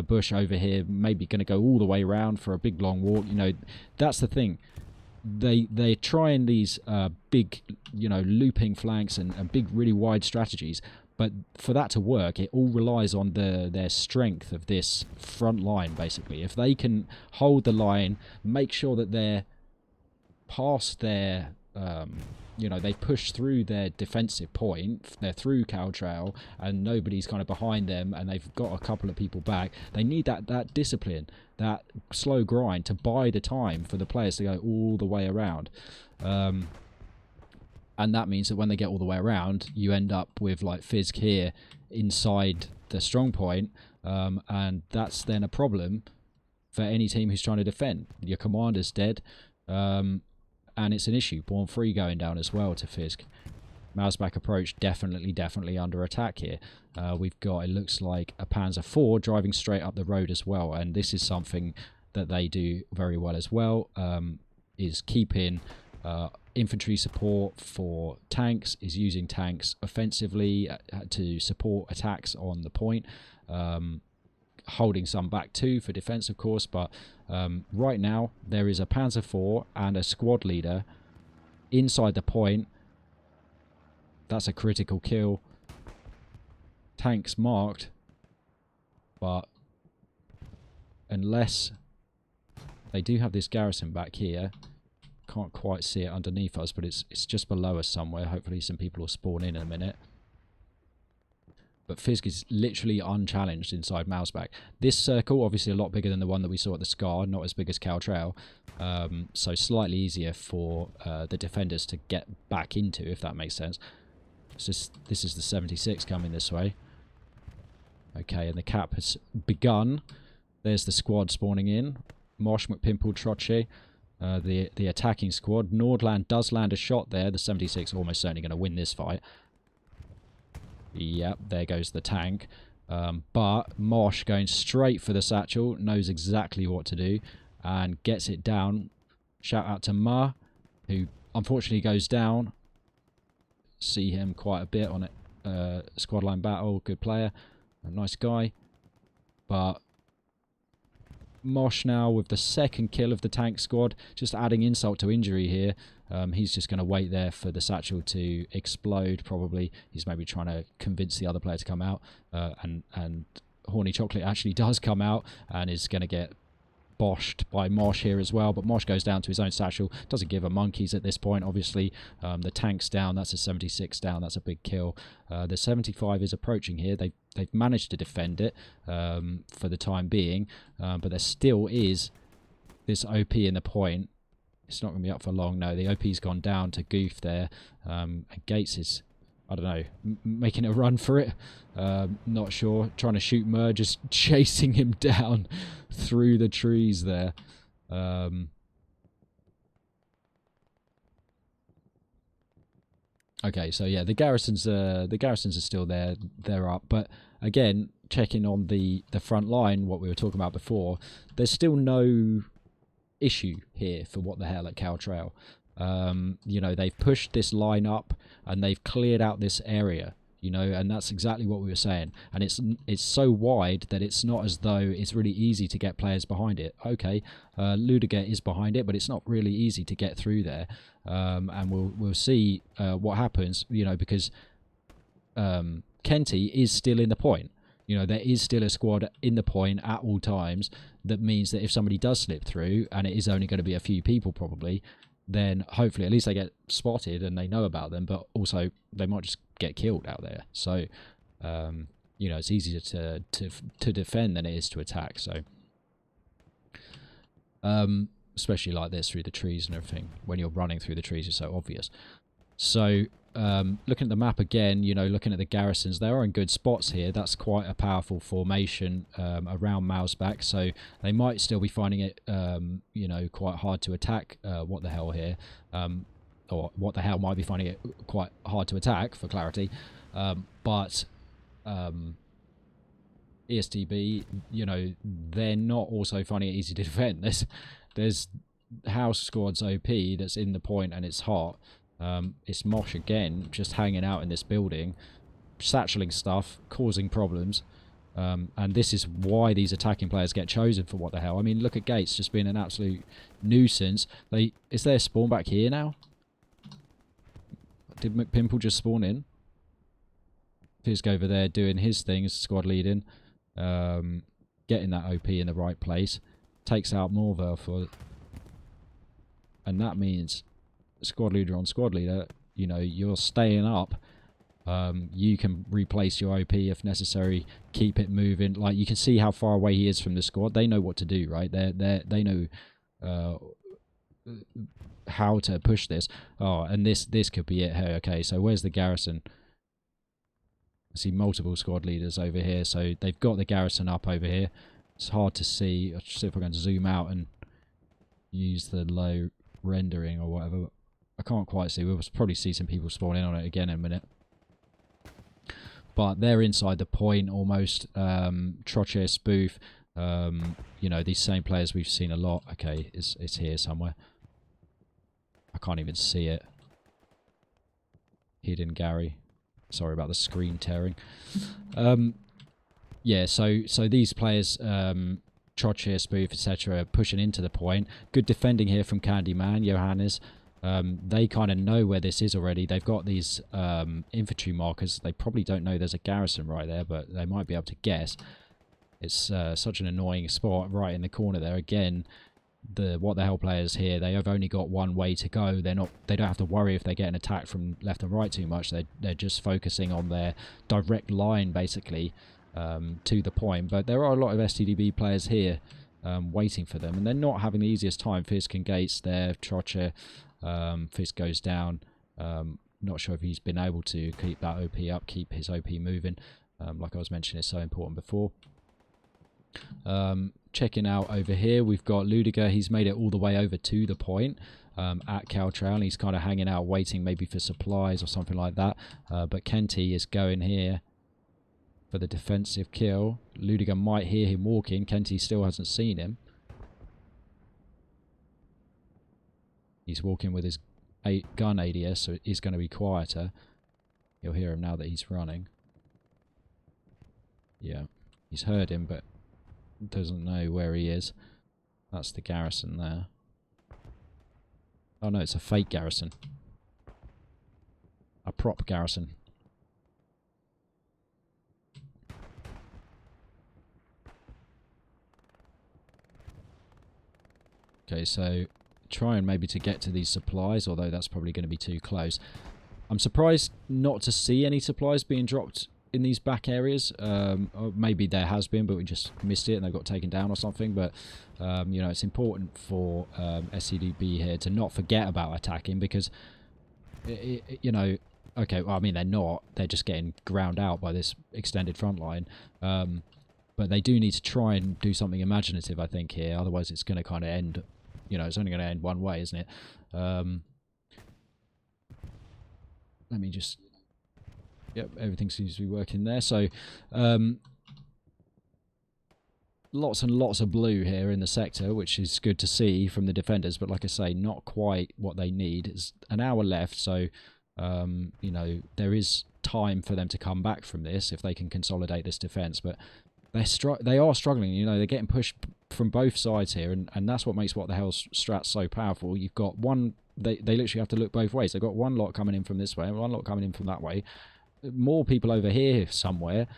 Bush over here, maybe going to go all the way around for a big long walk. You know, that's the thing. They're trying these big, you know, looping flanks and big, really wide strategies. But for that to work, it all relies on their strength of this front line, basically. If they can hold the line, make sure that they're past their, you know, they push through their defensive point, they're through Cow Trail, and nobody's kind of behind them, and they've got a couple of people back. They need that discipline, that slow grind to buy the time for the players to go all the way around. And that means that when they get all the way around, you end up with like Fisk here inside the strong point, and that's then a problem for any team who's trying to defend. Your commander's dead, and it's an issue. Born Free going down as well to Fisk. Mausback approach definitely under attack here. We've got, it looks like, a Panzer IV driving straight up the road as well, and this is something that they do very well as well, is keeping infantry support for tanks, is using tanks offensively to support attacks on the point, holding some back too for defense, of course. But right now there is a Panzer IV and a squad leader inside the point. That's a critical kill. Tanks marked, but unless they do have this garrison back here, can't quite see it underneath us, but it's just below us somewhere. Hopefully some people will spawn in a minute. but Fisk is literally unchallenged inside Mouseback. This circle, obviously a lot bigger than the one that we saw at the Scar, not as big as Caltrell, so slightly easier for the defenders to get back into, if that makes sense. This is the 76 coming this way. Okay, and the cap has begun. There's the squad spawning in. Mosh, McPimple, Troche, the attacking squad. Nordland does land a shot there. The 76 almost certainly going to win this fight. Yep, there goes the tank. But Mosh going straight for the satchel, knows exactly what to do, and gets it down. Shout out to Ma, who unfortunately goes down. See him quite a bit on it. Squad line battle, good player, a nice guy. But Mosh now with the second kill of the tank squad, just adding insult to injury here. He's just going to wait there for the satchel to explode, probably. He's maybe trying to convince the other player to come out. And Horny Chocolate actually does come out and is going to get boshed by Mosh here as well. But Mosh goes down to his own satchel. Doesn't give a monkeys at this point, obviously. The tank's down. That's a 76 down. That's a big kill. The 75 is approaching here. They've managed to defend it for the time being. But there still is this OP in the point. It's not going to be up for long. No, the OP's gone down to Goof there. And Gates is, I don't know, making a run for it. Not sure. Trying to shoot Mur, just chasing him down through the trees there. Okay, so yeah, the garrisons are still there. They're up, but again, checking on the front line, what we were talking about before, there's still no issue here for what the hell at Caltrell. You know, they've pushed this line up and they've cleared out this area, you know, and that's exactly what we were saying. And it's so wide that it's not as though it's really easy to get players behind it. Okay, Ludiger is behind it, but it's not really easy to get through there. And we'll see what happens, you know, because Kenty is still in the point. You know, there is still a squad in the point at all times. That means that if somebody does slip through, and it is only going to be a few people probably, then hopefully at least they get spotted and they know about them, but also they might just get killed out there. So, you know, it's easier to defend than it is to attack. So, especially like this through the trees and everything. When you're running through the trees, it's so obvious. So, looking at the map again, you know, looking at the garrisons, they are in good spots here. That's quite a powerful formation around Mouseback, so they might still be finding it, you know, quite hard to attack. What the hell here? Or what the hell might be finding it quite hard to attack, for clarity. But STDB, you know, they're not also finding it easy to defend. There's House Squad's OP that's in the point and it's hot. It's Mosh again, just hanging out in this building, satcheling stuff, causing problems. And this is why these attacking players get chosen for what the hell. I mean, look at Gates just being an absolute nuisance. Is there a spawn back here now? Did McPimple just spawn in? Fisk over there doing his thing as squad leading. Getting that OP in the right place. Takes out Morvel and that means squad leader on squad leader, you know, you're staying up. You can replace your OP if necessary, keep it moving. Like, you can see how far away he is from the squad. They know what to do, right? They know how to push this. Oh, and this could be it. Hey, okay, so where's the garrison? I see multiple squad leaders over here, so they've got the garrison up over here. It's hard to see. I'll see if I can zoom out and use the low rendering or whatever. I can't quite see. We'll probably see some people spawn in on it again in a minute. But they're inside the point almost. Troche spoof. You know, these same players we've seen a lot. Okay, it's here somewhere. I can't even see it. Hidden Gary. Sorry about the screen tearing. Yeah, so these players, Troche, spoof, etc., pushing into the point. Good defending here from Candyman, Johannes. They kind of know where this is already. They've got these infantry markers. They probably don't know there's a garrison right there, but they might be able to guess. It's such an annoying spot right in the corner there. Again, the What the Hell players here, they have only got one way to go. They don't have to worry if they're getting attacked from left and right too much. They're just focusing on their direct line basically to the point. But there are a lot of STDB players here waiting for them, and they're not having the easiest time. Fisk and Gates there, Trocher, Fisk goes down. Not sure if he's been able to keep that OP up, keep his OP moving. Like I was mentioning, it's so important before. Checking out over here, we've got Ludiger. He's made it all the way over to the point at Caltrail. He's kind of hanging out, waiting maybe for supplies or something like that. But Kenty is going here for the defensive kill. Ludiger might hear him walking. Kenty still hasn't seen him. He's walking with his gun ADS, so he's going to be quieter. You'll hear him now that he's running. Yeah, he's heard him, but doesn't know where he is. That's the garrison there. Oh no, it's a fake garrison. A prop garrison. Okay, so trying maybe to get to these supplies, although that's probably going to be too close. I'm surprised not to see any supplies being dropped in these back areas. Or maybe there has been, but we just missed it and they got taken down or something. But you know, it's important for STDB here to not forget about attacking, because you know, okay, well, I mean, they're just getting ground out by this extended front line. But they do need to try and do something imaginative, I think, here. Otherwise it's going to kind of end, you know, it's only going to end one way, isn't it? Let me just... Yep, everything seems to be working there. So, lots and lots of blue here in the sector, which is good to see from the defenders. But like I say, not quite what they need. It's an hour left, so, you know, there is time for them to come back from this if they can consolidate this defence. But they are struggling, you know, they're getting pushed from both sides here, and that's what makes What the Hell strats so powerful. You've got one... They literally have to look both ways. They've got one lot coming in from this way and one lot coming in from that way. More people over here somewhere.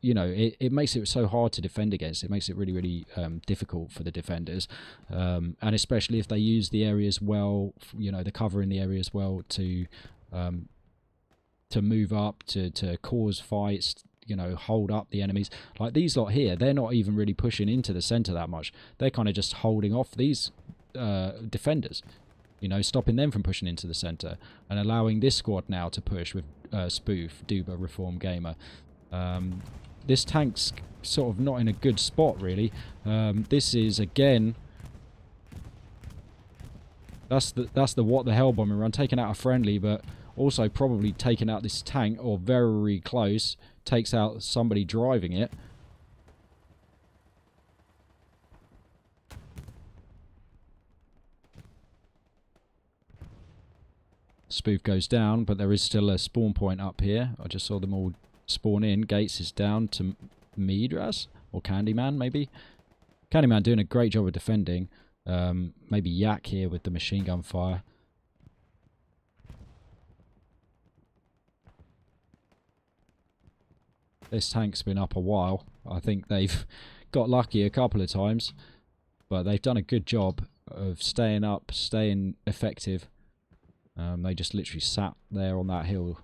You know, it makes it so hard to defend against. It makes it really, really difficult for the defenders, and especially if they use the areas well, you know, the cover in the areas well to move up, to cause fights, you know, hold up the enemies. Like these lot here, they're not even really pushing into the centre that much. They're kind of just holding off these defenders, you know, stopping them from pushing into the centre and allowing this squad now to push with Spoof, Duba, Reform Gamer. This tank's sort of not in a good spot, really. This is, again... That's the What the Hell bombing run. Taking out a friendly, but also probably taking out this tank, or very close. Takes out somebody driving it. Spoof goes down, but there is still a spawn point up here. I just saw them all spawn in. Gates is down to Midras, or Candyman, maybe. Candyman doing a great job of defending. Maybe Yak here with the machine gun fire. This tank's been up a while. I think they've got lucky a couple of times, but they've done a good job of staying up, staying effective. They just literally sat there on that hill,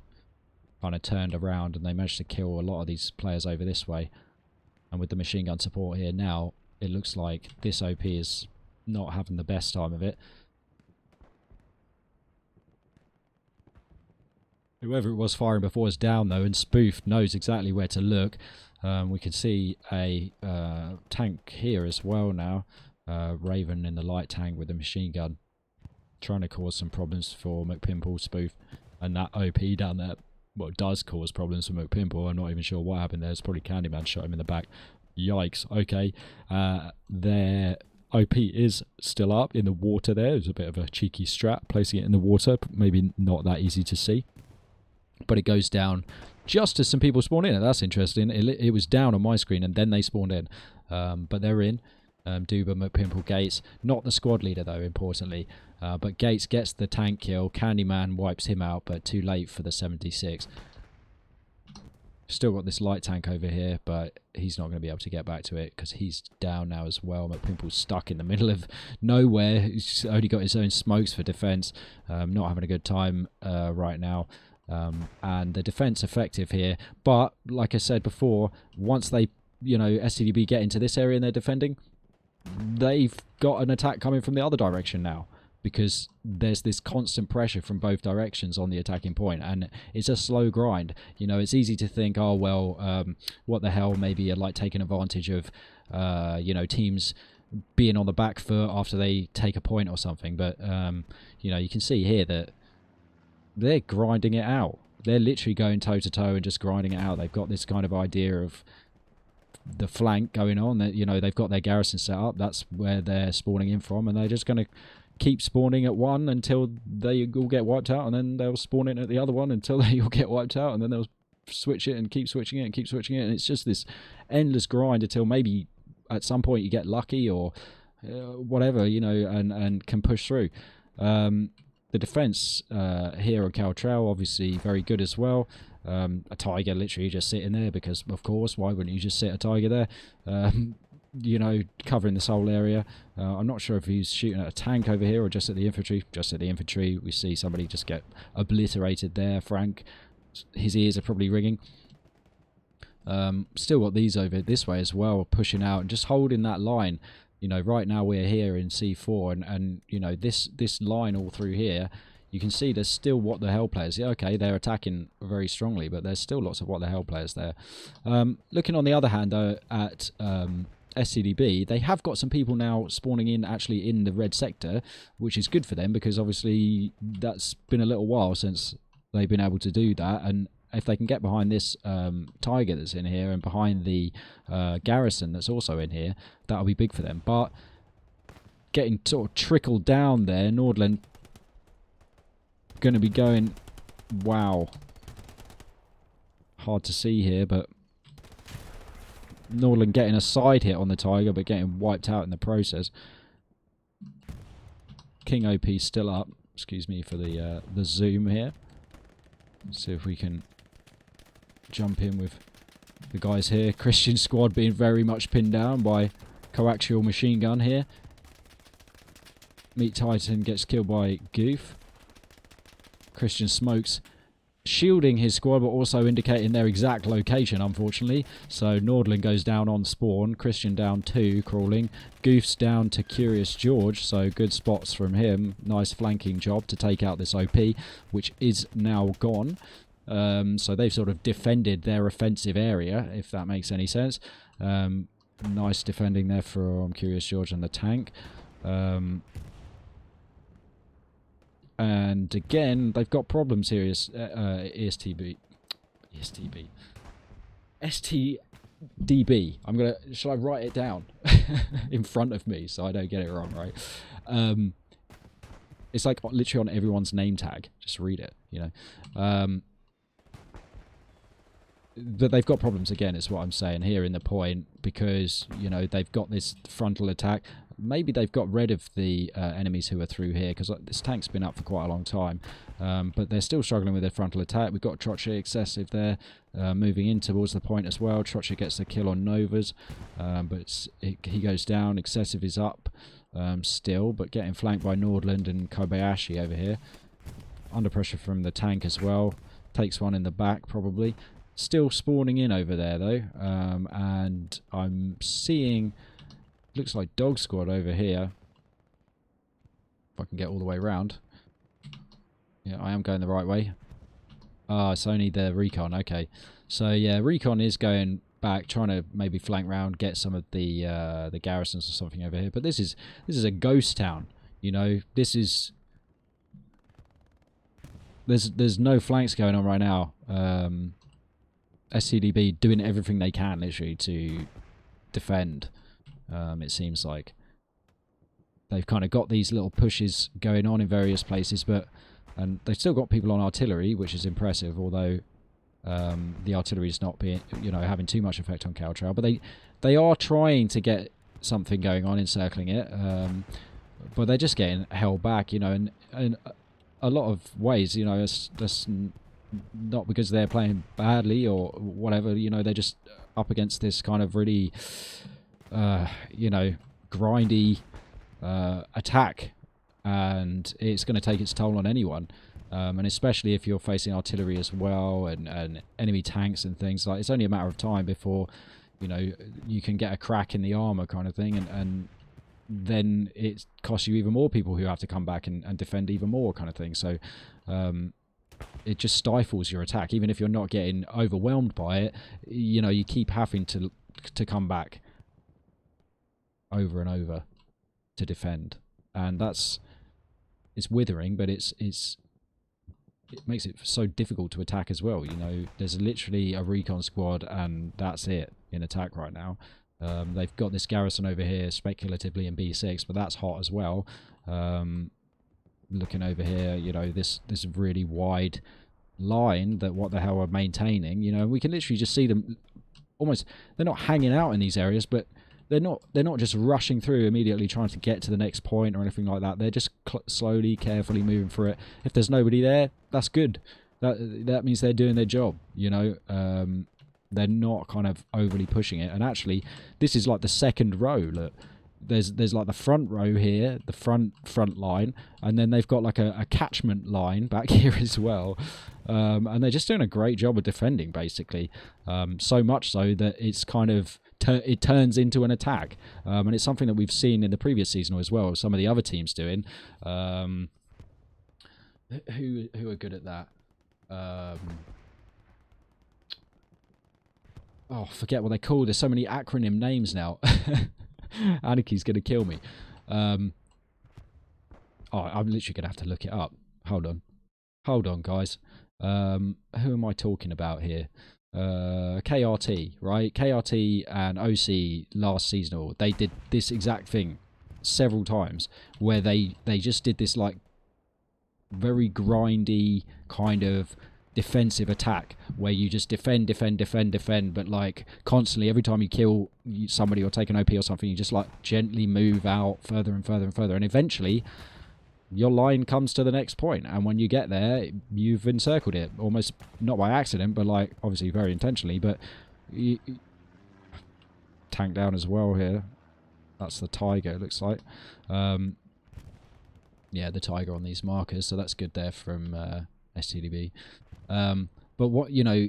kind of turned around, and they managed to kill a lot of these players over this way. And with the machine gun support here now, it looks like this OP is not having the best time of it. Whoever it was firing before is down though, and Spoof knows exactly where to look. We can see a tank here as well now. Raven in the light tank with the machine gun, trying to cause some problems for McPimple, Spoof, and that OP down there, well, does cause problems for McPimple. I'm not even sure what happened there. It's probably Candyman shot him in the back. Yikes. Okay, their OP is still up in the water there. It's a bit of a cheeky strat, placing it in the water. Maybe not that easy to see. But it goes down just as some people spawn in. And that's interesting. It was down on my screen and then they spawned in. But they're in. Duba, McPimple, Gates. Not the squad leader though, importantly. But Gates gets the tank kill. Candyman wipes him out, but too late for the 76. Still got this light tank over here, but he's not going to be able to get back to it because he's down now as well. McPimple's stuck in the middle of nowhere. He's only got his own smokes for defense. Not having a good time right now. And the defense effective here. But like I said before, once they, STDB get into this area and they're defending, they've got an attack coming from the other direction now, because there's this constant pressure from both directions on the attacking point, and it's a slow grind. It's easy to think, oh well, what the hell, maybe you're like taking advantage of teams being on the back foot after they take a point or something, but you can see here that they're grinding it out. They're literally going toe to toe and just grinding it out. They've got this kind of idea of the flank going on, that they've got their garrison set up. That's where they're spawning in from, and they're just going to keep spawning at one until they all get wiped out, and then they'll spawn in at the other one until they all get wiped out, and then they'll switch it and keep switching it and keep switching it, and it's just this endless grind until maybe at some point you get lucky or whatever, and can push through. The defense here on Caltrell obviously very good as well. A tiger literally just sitting there because, of course, why wouldn't you just sit a tiger there? Covering this whole area. I'm not sure if he's shooting at a tank over here or just at the infantry. Just at the infantry. We see somebody just get obliterated there. Frank, his ears are probably ringing. Still got these over this way as well, pushing out and just holding that line. Right now we're here in C4, and this line all through here, you can see there's still what the hell players. Yeah, okay, they're attacking very strongly, but there's still lots of what the hell players there. Looking on the other hand, though, at STDB, they have got some people now spawning in actually in the red sector, which is good for them because obviously that's been a little while since they've been able to do that, and if they can get behind this tiger that's in here and behind the garrison that's also in here, that'll be big for them. But getting sort of trickled down there, Nordland going to be going, wow, hard to see here, but Nordland getting a side hit on the tiger but getting wiped out in the process. King OP still up. Excuse me for the zoom here. Let's see if we can jump in with the guys here. Christian squad being very much pinned down by coaxial machine gun here. Meat Titan gets killed by Goof. Christian smokes, shielding his squad but also indicating their exact location, unfortunately. So Nordland goes down on spawn, Christian down 2 crawling, Goof's down to Curious George, so good spots from him. Nice flanking job to take out this OP, which is now gone. So they've sort of defended their offensive area, if that makes any sense. Nice defending there from Curious George and the tank. And again, they've got problems here. STDB. Shall I write it down in front of me so I don't get it wrong, right? It's like literally on everyone's name tag. Just read it, But they've got problems again, is what I'm saying here in the point, because they've got this frontal attack. Maybe they've got rid of the enemies who are through here, because this tank's been up for quite a long time, but they're still struggling with their frontal attack. We've got Troche excessive there, moving in towards the point as well. Troche gets the kill on Novas, but he goes down. Excessive is up still, but getting flanked by Nordland and Kobayashi over here. Under pressure from the tank as well. Takes one in the back probably. Still spawning in over there though, and I'm seeing, looks like Dog Squad over here. If I can get all the way around. Yeah, I am going the right way. Ah, it's only the recon. Okay, so yeah, recon is going back, trying to maybe flank round, get some of the garrisons or something over here. But this is a ghost town. This is there's no flanks going on right now. STDB doing everything they can literally to defend. It seems like they've kind of got these little pushes going on in various places, and they've still got people on artillery, which is impressive, although the artillery is not being having too much effect on Caltrell. But they are trying to get something going on, encircling it, but they're just getting held back, in a lot of ways. That's not because they're playing badly or whatever. You know, they're just up against this kind of really, you know, grindy attack, and it's going to take its toll on anyone. And especially if you're facing artillery as well, and enemy tanks and things, like, it's only a matter of time before, you know, you can get a crack in the armor kind of thing, and then it costs you even more people who have to come back and defend even more kind of thing. So it just stifles your attack. Even if you're not getting overwhelmed by it, you know, you keep having to come back over and over to defend, and it's withering, but it makes it so difficult to attack as well. You know, there's literally a recon squad and that's it in attack right now. They've got this garrison over here speculatively in B6, but that's hot as well. Looking over here, you know, this really wide line that what the hell are maintaining. You know, we can literally just see them almost, they're not hanging out in these areas, but they're not just rushing through immediately trying to get to the next point or anything like that. They're just slowly, carefully moving through it. If there's nobody there, that's good. That means they're doing their job, you know. They're not kind of overly pushing it. And actually, this is like the second row. Look, there's like the front row here, the front line, and then they've got like a catchment line back here as well. And they're just doing a great job of defending, basically. So much so that it's kind of it turns into an attack, and it's something that we've seen in the previous season as well. Some of the other teams doing. Who are good at that? Oh, forget what they call. There's so many acronym names now. Aniki's gonna kill me. Oh, I'm literally gonna have to look it up. Hold on, guys. Who am I talking about here? KRT, right? KRT and OC last seasonal, they did this exact thing several times, where they just did this like very grindy kind of defensive attack where you just defend, but like constantly every time you kill somebody or take an OP or something, you just like gently move out further and further and further, and eventually your line comes to the next point, and when you get there, you've encircled it, almost not by accident, but like obviously very intentionally. But tank down as well here. That's the Tiger, it looks like. Yeah, the Tiger on these markers, so that's good there from STDB. But what, you know,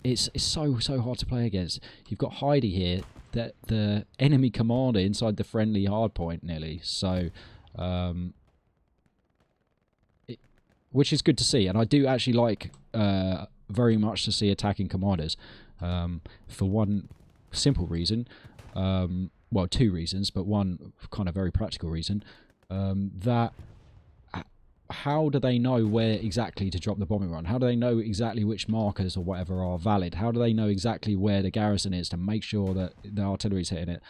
it's so hard to play against. You've got Heidi here, that the enemy commander inside the friendly hardpoint nearly. So which is good to see, and I do actually like very much to see attacking commanders, for one simple reason, well, two reasons, but one kind of very practical reason, that how do they know where exactly to drop the bombing run? How do they know exactly which markers or whatever are valid? How do they know exactly where the garrison is to make sure that the artillery's hitting it?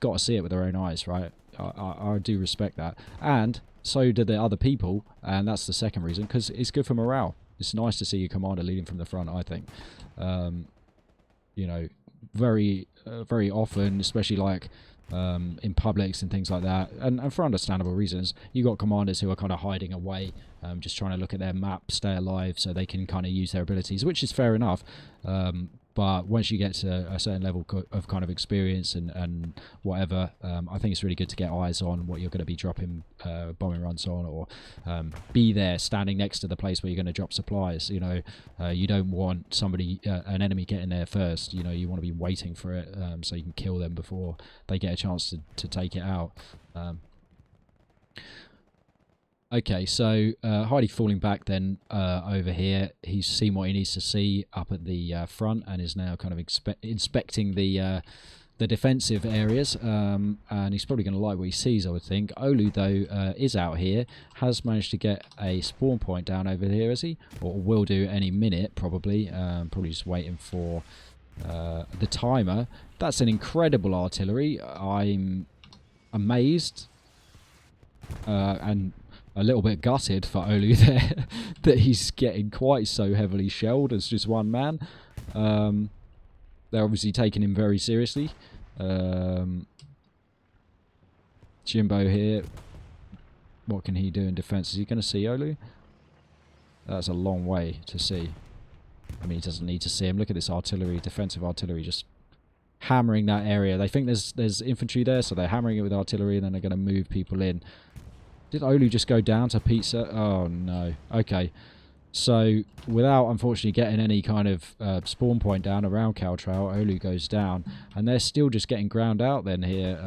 Got to see it with their own eyes, right? I do respect that, and so do the other people, and that's the second reason, because it's good for morale. It's nice to see your commander leading from the front, I think. You know, very often, especially like in publics and things like that, and for understandable reasons, you got commanders who are kind of hiding away, just trying to look at their map, stay alive, so they can kind of use their abilities, which is fair enough. But once you get to a certain level of kind of experience and whatever, I think it's really good to get eyes on what you're going to be dropping bombing runs on, or be there standing next to the place where you're going to drop supplies. You know, you don't want somebody, an enemy getting there first. You know, you want to be waiting for it, so you can kill them before they get a chance to take it out. Okay, so Heidi falling back then over here. He's seen what he needs to see up at the front, and is now kind of inspecting the defensive areas, and he's probably going to like what he sees, I would think. Olu, though, is out here, has managed to get a spawn point down over here, is he? Or will do any minute, probably. Probably just waiting for the timer. That's an incredible artillery. I'm amazed and a little bit gutted for Olu there that he's getting quite so heavily shelled as just one man. They're obviously taking him very seriously. Jimbo here, what can he do in defense? Is he going to see Olu? That's a long way to see. I mean, he doesn't need to see him. Look at this artillery, defensive artillery, just hammering that area. They think there's infantry there, so they're hammering it with artillery, and then they're going to move people in. Did Olu just go down to pizza? Oh, no. Okay. So, without, unfortunately, getting any kind of spawn point down around Caltrow, Olu goes down. And they're still just getting ground out then here.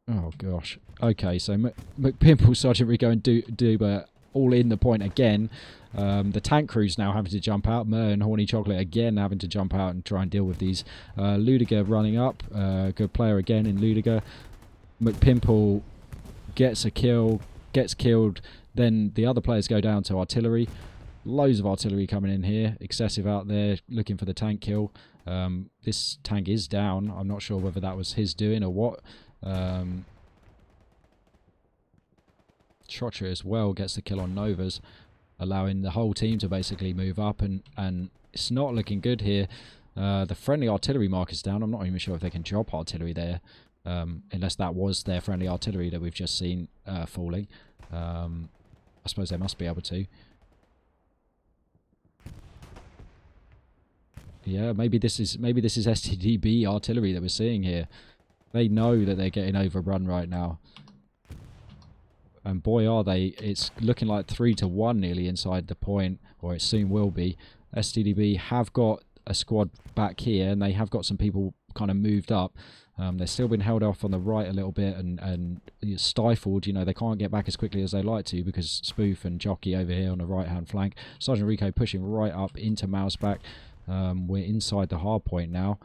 Oh, gosh. Okay, so McPimple, Sergeant Rico, and Duba all in the point again. The tank crew's now having to jump out. Mur and Horny Chocolate again having to jump out and try and deal with these. Ludiger running up. Good player again in Ludiger. McPimple gets a kill, gets killed. Then the other players go down to artillery. Loads of artillery coming in here. Excessive out there looking for the tank kill. This tank is down. I'm not sure whether that was his doing or what. Trotter as well gets the kill on Novas, allowing the whole team to basically move up, and it's not looking good here. The friendly artillery mark is down. I'm not even sure if they can drop artillery there, unless that was their friendly artillery that we've just seen falling. I suppose they must be able to. Yeah, maybe this is STDB artillery that we're seeing here. They know that they're getting overrun right now. And boy are they, it's looking like 3-1 nearly inside the point, or it soon will be. STDB have got a squad back here, and they have got some people kind of moved up. They're still been held off on the right a little bit and stifled. You know, they can't get back as quickly as they like to because Spoof and Jockey over here on the right-hand flank. Sergeant Rico pushing right up into Mouseback. We're inside the hard point now.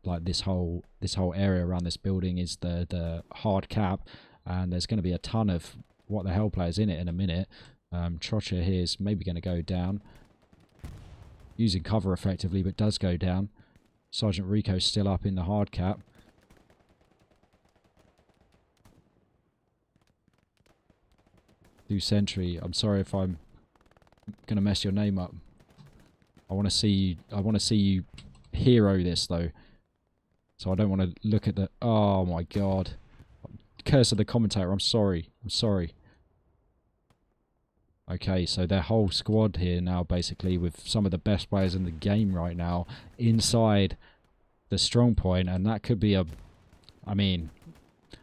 Like this whole area around this building is the hard cap. And there's going to be a ton of what the hell players in it in a minute. Trotter here is maybe going to go down. Using cover effectively, but does go down. Sergeant Rico's still up in the hard cap. Do sentry. I'm sorry if I'm going to mess your name up. I want to see you hero this though. So I don't want to look at the... Oh my god. Curse of the commentator, I'm sorry. Okay, so their whole squad here now, basically, with some of the best players in the game right now, inside the strong point, and that could be a... I mean,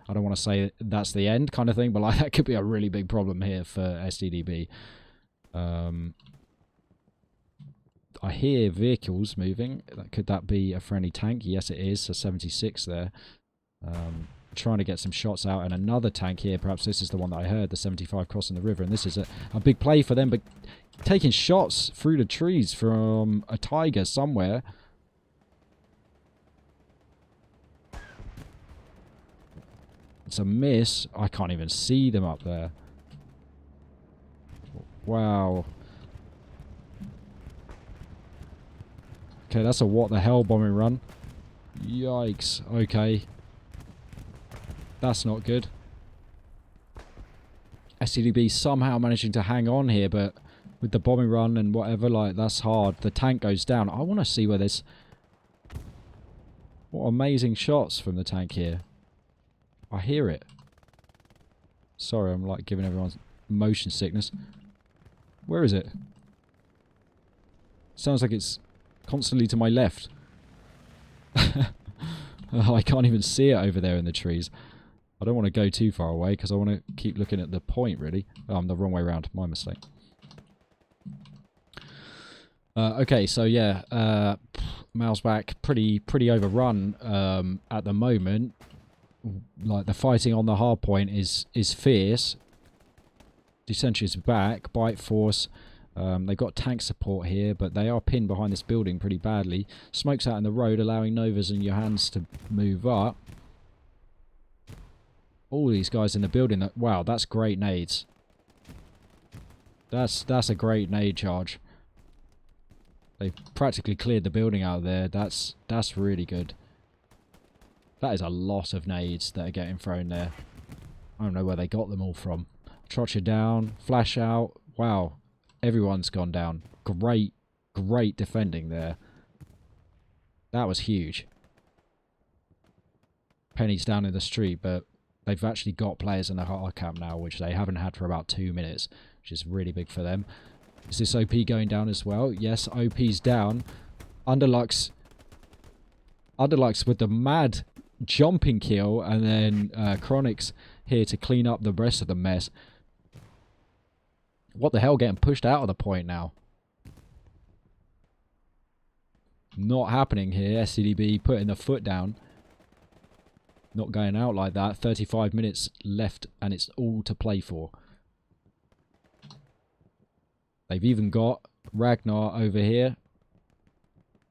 I don't want to say that's the end kind of thing, but like that could be a really big problem here for STDB. I hear vehicles moving. Could that be a friendly tank? Yes, it is. So 76 there. Trying to get some shots out, and another tank here. Perhaps this is the one that I heard, the 75 crossing the river, and this is a big play for them, but taking shots through the trees from a tiger somewhere. It's a miss. I can't even see them up there. Wow. Okay, that's a what the hell bombing run. Yikes. Okay. That's not good. STDB somehow managing to hang on here, but with the bombing run and whatever, like, that's hard. The tank goes down. I want to see where this... What amazing shots from the tank here. I hear it. Sorry, I'm like giving everyone motion sickness. Where is it? Sounds like it's constantly to my left. Oh, I can't even see it over there in the trees. I don't want to go too far away because I want to keep looking at the point, really. Oh, I'm the wrong way around. My mistake. Okay, so yeah, Mouseback pretty overrun at the moment. Like, the fighting on the hard point is fierce. Descentria's back. Bite Force. They've got tank support here, but they are pinned behind this building pretty badly. Smoke's out in the road, allowing Novas and Johans to move up. All these guys in the building. Wow, that's great nades. That's a great nade charge. They've practically cleared the building out there. That's really good. That is a lot of nades that are getting thrown there. I don't know where they got them all from. Trotter down, flash out. Wow, everyone's gone down. Great defending there. That was huge. Penny's down in the street, but they've actually got players in the hard cap now, which they haven't had for about 2 minutes, which is really big for them. Is this OP going down as well? Yes, OP's down. Underlux with the mad jumping kill, and then Chronic's here to clean up the rest of the mess. What the hell, getting pushed out of the point now. Not happening here. STDB putting the foot down. Not going out like that. 35 minutes left and it's all to play for. They've even got Ragnar over here.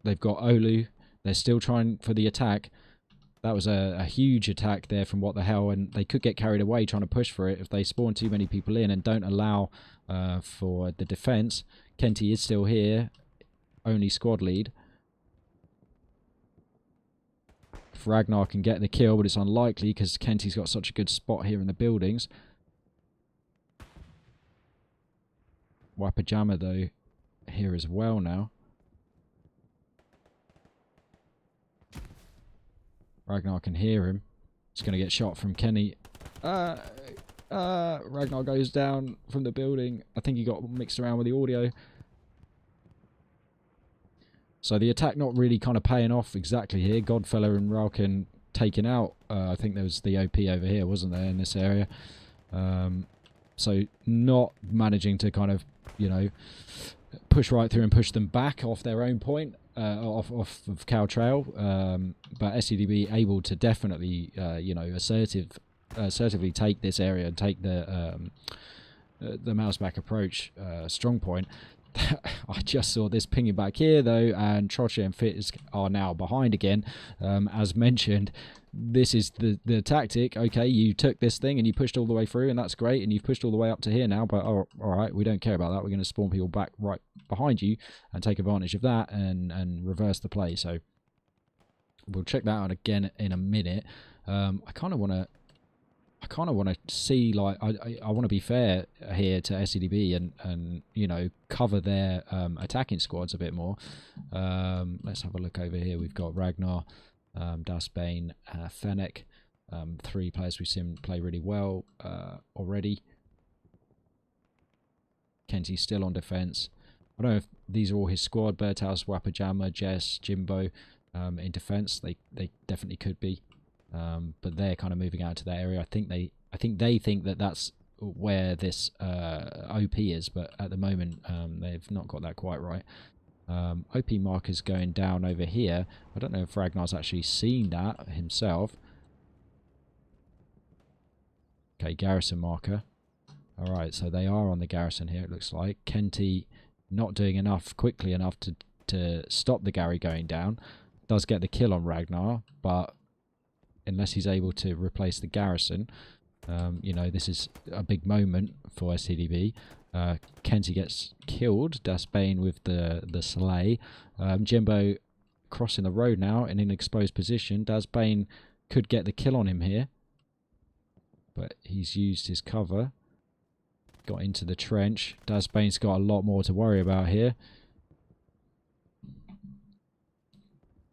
They've got Olu. They're still trying for the attack. That was a huge attack there from What the Hell, and they could get carried away trying to push for it if they spawn too many people in and don't allow for the defense. Kenty is still here. Only squad lead. If Ragnar can get the kill, but it's unlikely because Kenty's got such a good spot here in the buildings. Wapajama, though, here as well now. Ragnar can hear him. He's going to get shot from Kenny. Ragnar goes down from the building. I think he got mixed around with the audio. So the attack not really kind of paying off exactly here. Godfella and Ralkin taken out. I think there was the OP over here, wasn't there, in this area? So not managing to kind of, you know, push right through and push them back off their own point, off of Cow Trail. But STDB able to definitely, you know, assertively take this area and take the mouse back approach strong point. I just saw this pinging back here though, and Troche and Fitz are now behind again. As mentioned, this is the tactic. Okay, you took this thing and you pushed all the way through, and that's great, and you've pushed all the way up to here now, but all right, we don't care about that. We're going to spawn people back right behind you and take advantage of that and reverse the play. So we'll check that out again in a minute. I kind of want to see, like, I want to be fair here to STDB and you know, cover their attacking squads a bit more. Let's have a look over here. We've got Ragnar, Dasbane, Fennec, 3 players we've seen play really well already. Kenty's still on defense. I don't know if these are all his squad. Berthouse, Wapajama, Jess, Jimbo in defense. They definitely could be. But they're kind of moving out to that area. I think they think that that's where this OP is, but at the moment they've not got that quite right. OP marker's going down over here. I don't know if Ragnar's actually seen that himself. Okay, garrison marker. Alright, so they are on the garrison here, it looks like. Kenty not doing quickly enough to stop the Gary going down. Does get the kill on Ragnar, but unless he's able to replace the garrison, you know, this is a big moment for STDB. Kenty gets killed. Dasbane with the sleigh. Jimbo crossing the road now in an exposed position. Dasbane could get the kill on him here, but he's used his cover. Got into the trench. Dasbane's got a lot more to worry about here.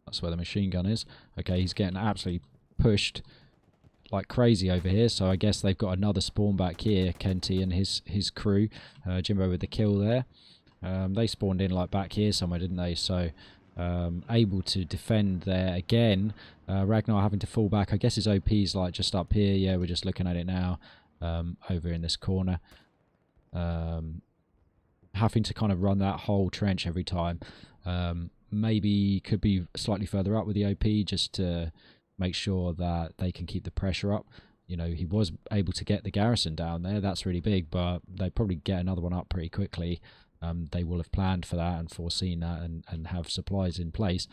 That's where the machine gun is. Okay, he's getting absolutely pushed like crazy over here, so I guess they've got another spawn back here. Kenty and his crew. Jimbo with the kill there. They spawned in like back here somewhere, didn't they? So able to defend there again. Ragnar having to fall back. I guess his OP's like just up here. Yeah, we're just looking at it now. Over in this corner. Having to kind of run that whole trench every time. Maybe could be slightly further up with the OP just to make sure that they can keep the pressure up. You know, he was able to get the garrison down there. That's really big, but they probably get another one up pretty quickly. They will have planned for that and foreseen that and have supplies in place.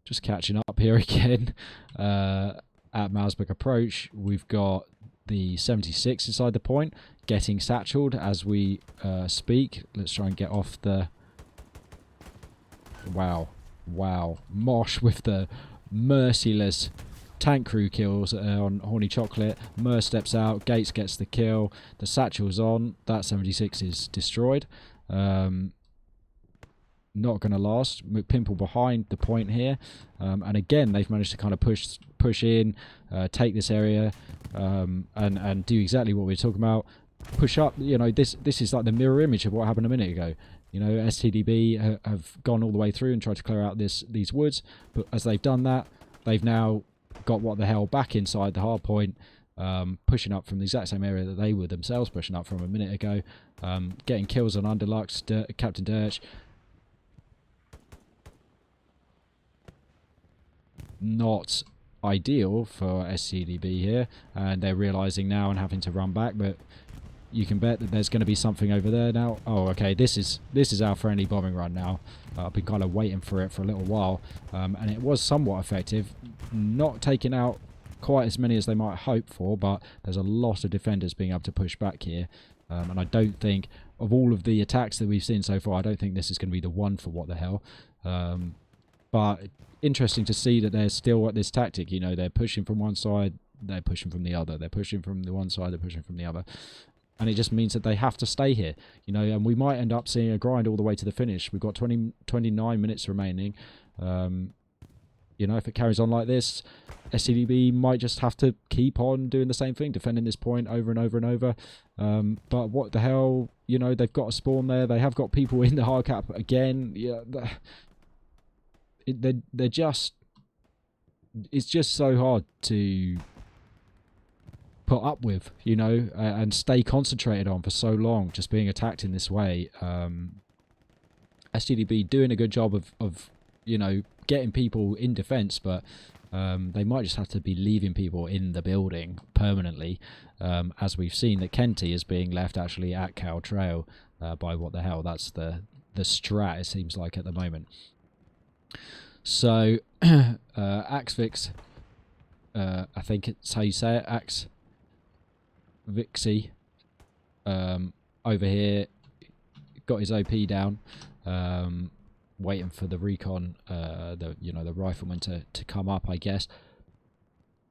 Just catching up here again. At Mausberg approach, we've got the 76 inside the point, getting satcheled as we speak. Let's try and get off the... Wow. Mosh with the merciless tank crew kills on Horny Chocolate. Mer steps out, Gates gets the kill, the satchel's on, that 76 is destroyed. not going to last. Pimple behind the point here, and again they've managed to kind of push in, take this area, and do exactly what we were talking about. Push up. You know, this is like the mirror image of what happened a minute ago. You know, STDB have gone all the way through and tried to clear out these woods, but as they've done that, they've now got what the hell back inside the hard point, pushing up from the exact same area that they were themselves pushing up from a minute ago, getting kills on Underlux, Captain Dirch. Not ideal for STDB here, and they're realising now and having to run back, but you can bet that there's going to be something over there now. Oh, okay, this is our friendly bombing run now. I've been kind of waiting for it for a little while, and it was somewhat effective, not taking out quite as many as they might hope for, but there's a lot of defenders being able to push back here, and I don't think, of all of the attacks that we've seen so far, I don't think this is going to be the one for what the hell. But interesting to see that they're still at this tactic. You know, they're pushing from one side, they're pushing from the other, they're pushing from the one side, they're pushing from the other, and it just means that they have to stay here, you know, and we might end up seeing a grind all the way to the finish. We've got 29 minutes remaining. You know, if it carries on like this, STDB might just have to keep on doing the same thing, defending this point over and over and over. But what the hell, you know, they've got a spawn there, they have got people in the hard cap again. Yeah, they're just, it's just so hard to put up with, you know, and stay concentrated on for so long, just being attacked in this way. STDB doing a good job of you know, getting people in defense, but they might just have to be leaving people in the building permanently, as we've seen that Kenty is being left actually at Cow Trail by what the hell, that's the strat, it seems like, at the moment. So Axvix, I think it's how you say it, Axvixy, over here got his OP down, waiting for the recon, the rifleman to come up, I guess.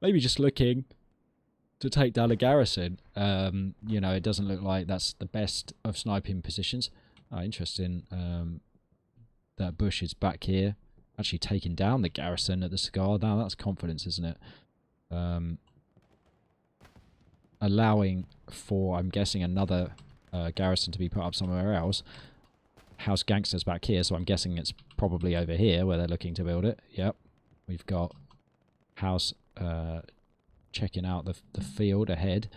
Maybe just looking to take down a garrison. You know, it doesn't look like that's the best of sniping positions. Oh, interesting. That bush is back here, actually taking down the garrison at the cigar. Now that's confidence, isn't it? Allowing for, I'm guessing, another garrison to be put up somewhere else. House Gangsters back here, so I'm guessing it's probably over here where they're looking to build it. Yep. We've got House checking out the field ahead.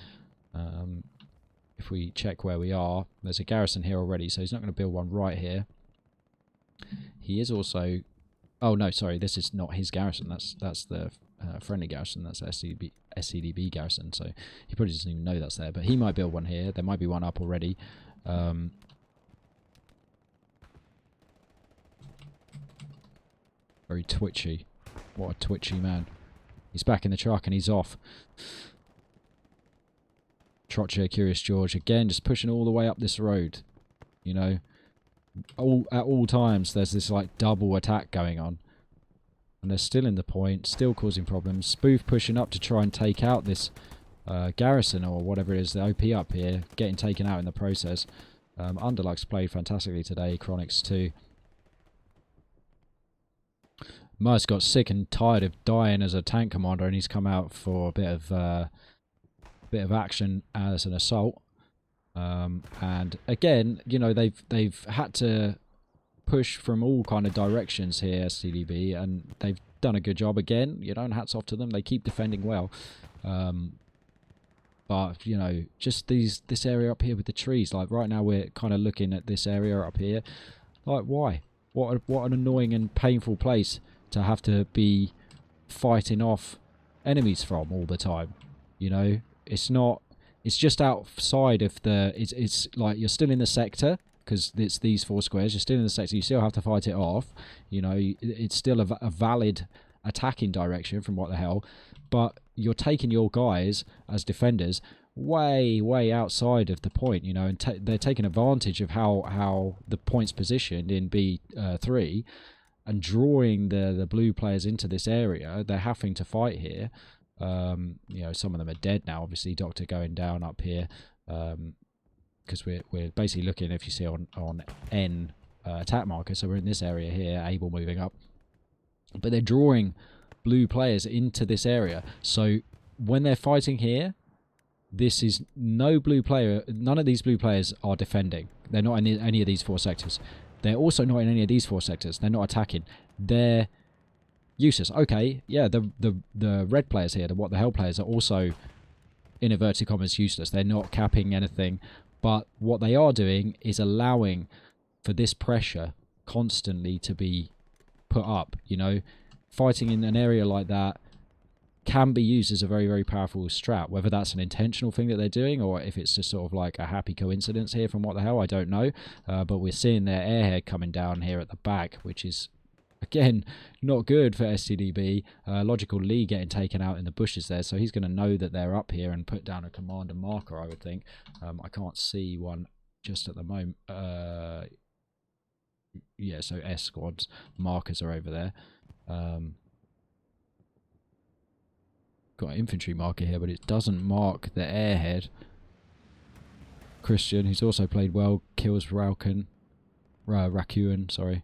If we check where we are, there's a garrison here already, so he's not going to build one right here. He is also... Oh, no, sorry, this is not his garrison. That's the friendly garrison. That's STDB garrison, so he probably doesn't even know that's there. But he might build one here. There might be one up already. Very twitchy. What a twitchy man. He's back in the truck and he's off. Trotcher, Curious George, again, just pushing all the way up this road. You know, at all times there's this like double attack going on. And they're still in the point, still causing problems. Spoof pushing up to try and take out this garrison or whatever it is, the OP up here, getting taken out in the process. Underlux played fantastically today, Chronix too. Murs got sick and tired of dying as a tank commander, and he's come out for a bit of action as an assault. And again, you know, they've had to push from all kind of directions here, STDB, and they've done a good job again. You know, and hats off to them. They keep defending well. But you know, just this area up here with the trees. Like right now, we're kind of looking at this area up here. Like, why? What an annoying and painful place to have to be fighting off enemies from all the time. You know, it's not, it's just outside of the, it's like you're still in the sector, because it's these 4 squares, you're still in the sector, you still have to fight it off. You know, it's still a valid attacking direction from what the hell, but you're taking your guys as defenders way outside of the point, you know, and they're taking advantage of how the point's positioned in B3, and drawing the blue players into this area. They're having to fight here. You know, some of them are dead now, obviously. Doctor going down up here, because we're basically looking, if you see on N, attack marker, so we're in this area here, able moving up. But they're drawing blue players into this area, so when they're fighting here, this is no blue player, none of these blue players are defending. They're not in any of these 4 sectors. They're also not in any of these 4 sectors. They're not attacking. They're useless. Okay, yeah, the red players here, the what the hell players, are also, in inverted commas, useless. They're not capping anything, but what they are doing is allowing for this pressure constantly to be put up. You know, fighting in an area like that can be used as a very, very powerful strat. Whether that's an intentional thing that they're doing or if it's just sort of like a happy coincidence here from what the hell, I don't know. But we're seeing their airhead coming down here at the back, which is, again, not good for STDB. Logical Lee getting taken out in the bushes there, so he's going to know that they're up here and put down a commander marker, I would think. I can't see one just at the moment. Yeah, so S squads markers are over there. Got an infantry marker here, but it doesn't mark the airhead. Christian, who's also played well, kills Raccoon, sorry.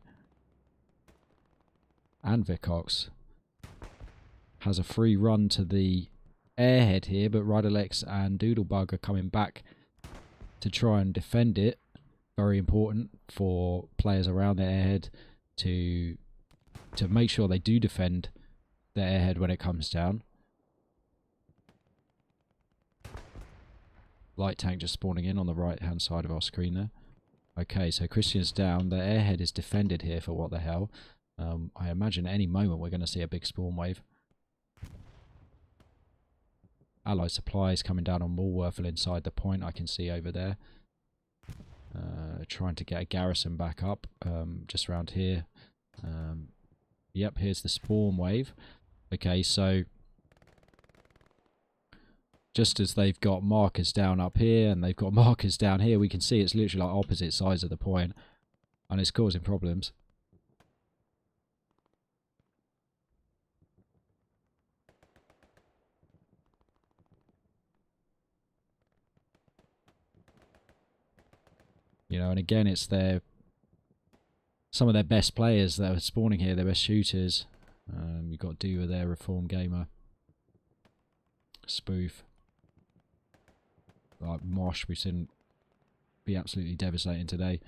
And Vicox has a free run to the airhead here, but Riderlex and Doodlebug are coming back to try and defend it. Very important for players around the airhead to make sure they do defend the airhead when it comes down. Light tank just spawning in on the right hand side of our screen there. Okay, so Christian's down. The airhead is defended here for what the hell. I imagine at any moment we're going to see a big spawn wave. Allied supplies coming down on Woolworthel inside the point, I can see over there. Trying to get a garrison back up just around here. Yep, here's the spawn wave. Okay, so just as they've got markers down up here and they've got markers down here, we can see it's literally like opposite sides of the point, and it's causing problems. You know, and again, it's some of their best players that are spawning here, their best shooters. You've got Duva there, Reform Gamer, Spoof. Like Mosh, we've seen be absolutely devastating today.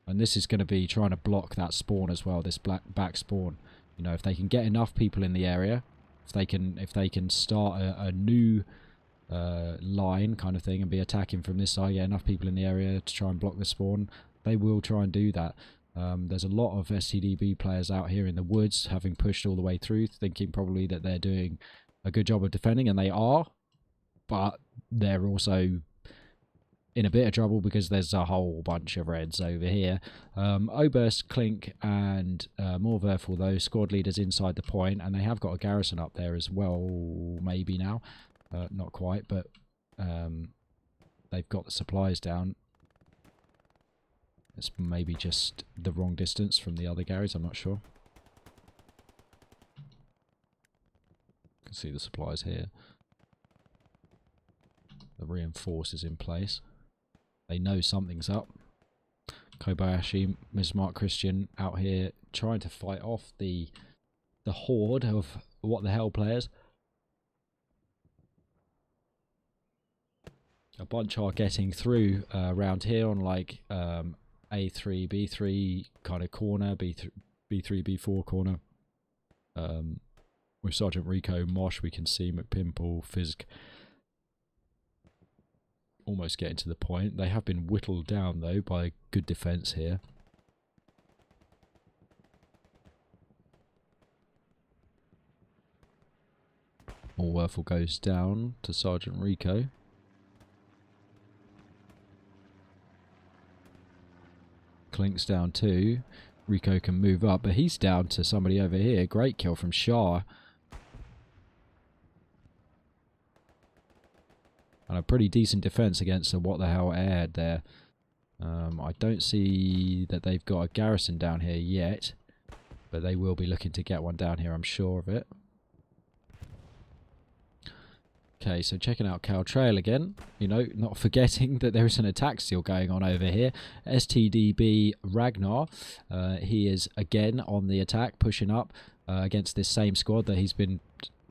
And this is going to be trying to block that spawn as well, this back spawn. You know, if they can get enough people in the area, if they can start a new line kind of thing and be attacking from this side, get enough people in the area to try and block the spawn, they will try and do that. There's a lot of STDB players out here in the woods having pushed all the way through, thinking probably that they're doing a good job of defending, and they are, but they're also in a bit of trouble because there's a whole bunch of reds over here. Oberst, Klink and Morverfel, though, squad leaders inside the point, and they have got a garrison up there as well, maybe now. Not quite, but they've got the supplies down. It's maybe just the wrong distance from the other garrison, I'm not sure. You can see the supplies here. The reinforce in place. They know something's up. Kobayashi, Mismark Christian out here trying to fight off the horde of what the hell players. A bunch are getting through around here on like A3, B3 kind of corner, B3, B4 corner. With Sergeant Rico, Mosh, we can see McPimple, Fisk almost getting to the point. They have been whittled down though by good defence here. Morwerfel goes down to Sergeant Rico. Klink's down too. Rico can move up, but he's down to somebody over here. Great kill from Shah. And a pretty decent defence against a what the hell airhead there. I don't see that they've got a garrison down here yet, but they will be looking to get one down here, I'm sure of it. Okay, so checking out Cal Trail again, you know, not forgetting that there is an attack still going on over here. STDB Ragnar, he is again on the attack, pushing up against this same squad that he's been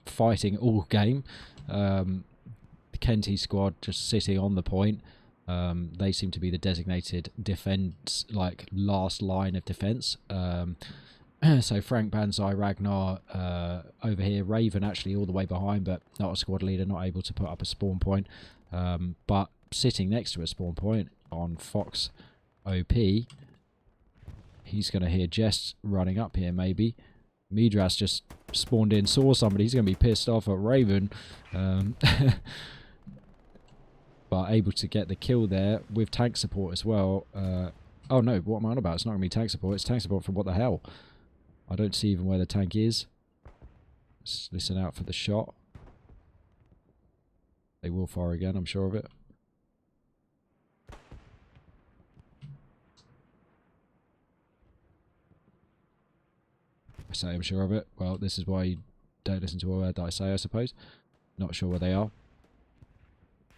fighting all game. The Kenty squad just sitting on the point. They seem to be the designated defense, like last line of defense. So Frank, Banzai, Ragnar over here. Raven actually all the way behind, but not a squad leader, not able to put up a spawn point. But sitting next to a spawn point on Fox OP, he's going to hear Jess running up here maybe. Midras just spawned in, saw somebody. He's going to be pissed off at Raven. But able to get the kill there with tank support as well. Oh no, what am I on about? It's not going to be tank support. It's tank support from what the hell? I don't see even where the tank is. Let's listen out for the shot. They will fire again, I'm sure of it. I say I'm sure of it. Well, this is why you don't listen to a word that I say, I suppose. Not sure where they are.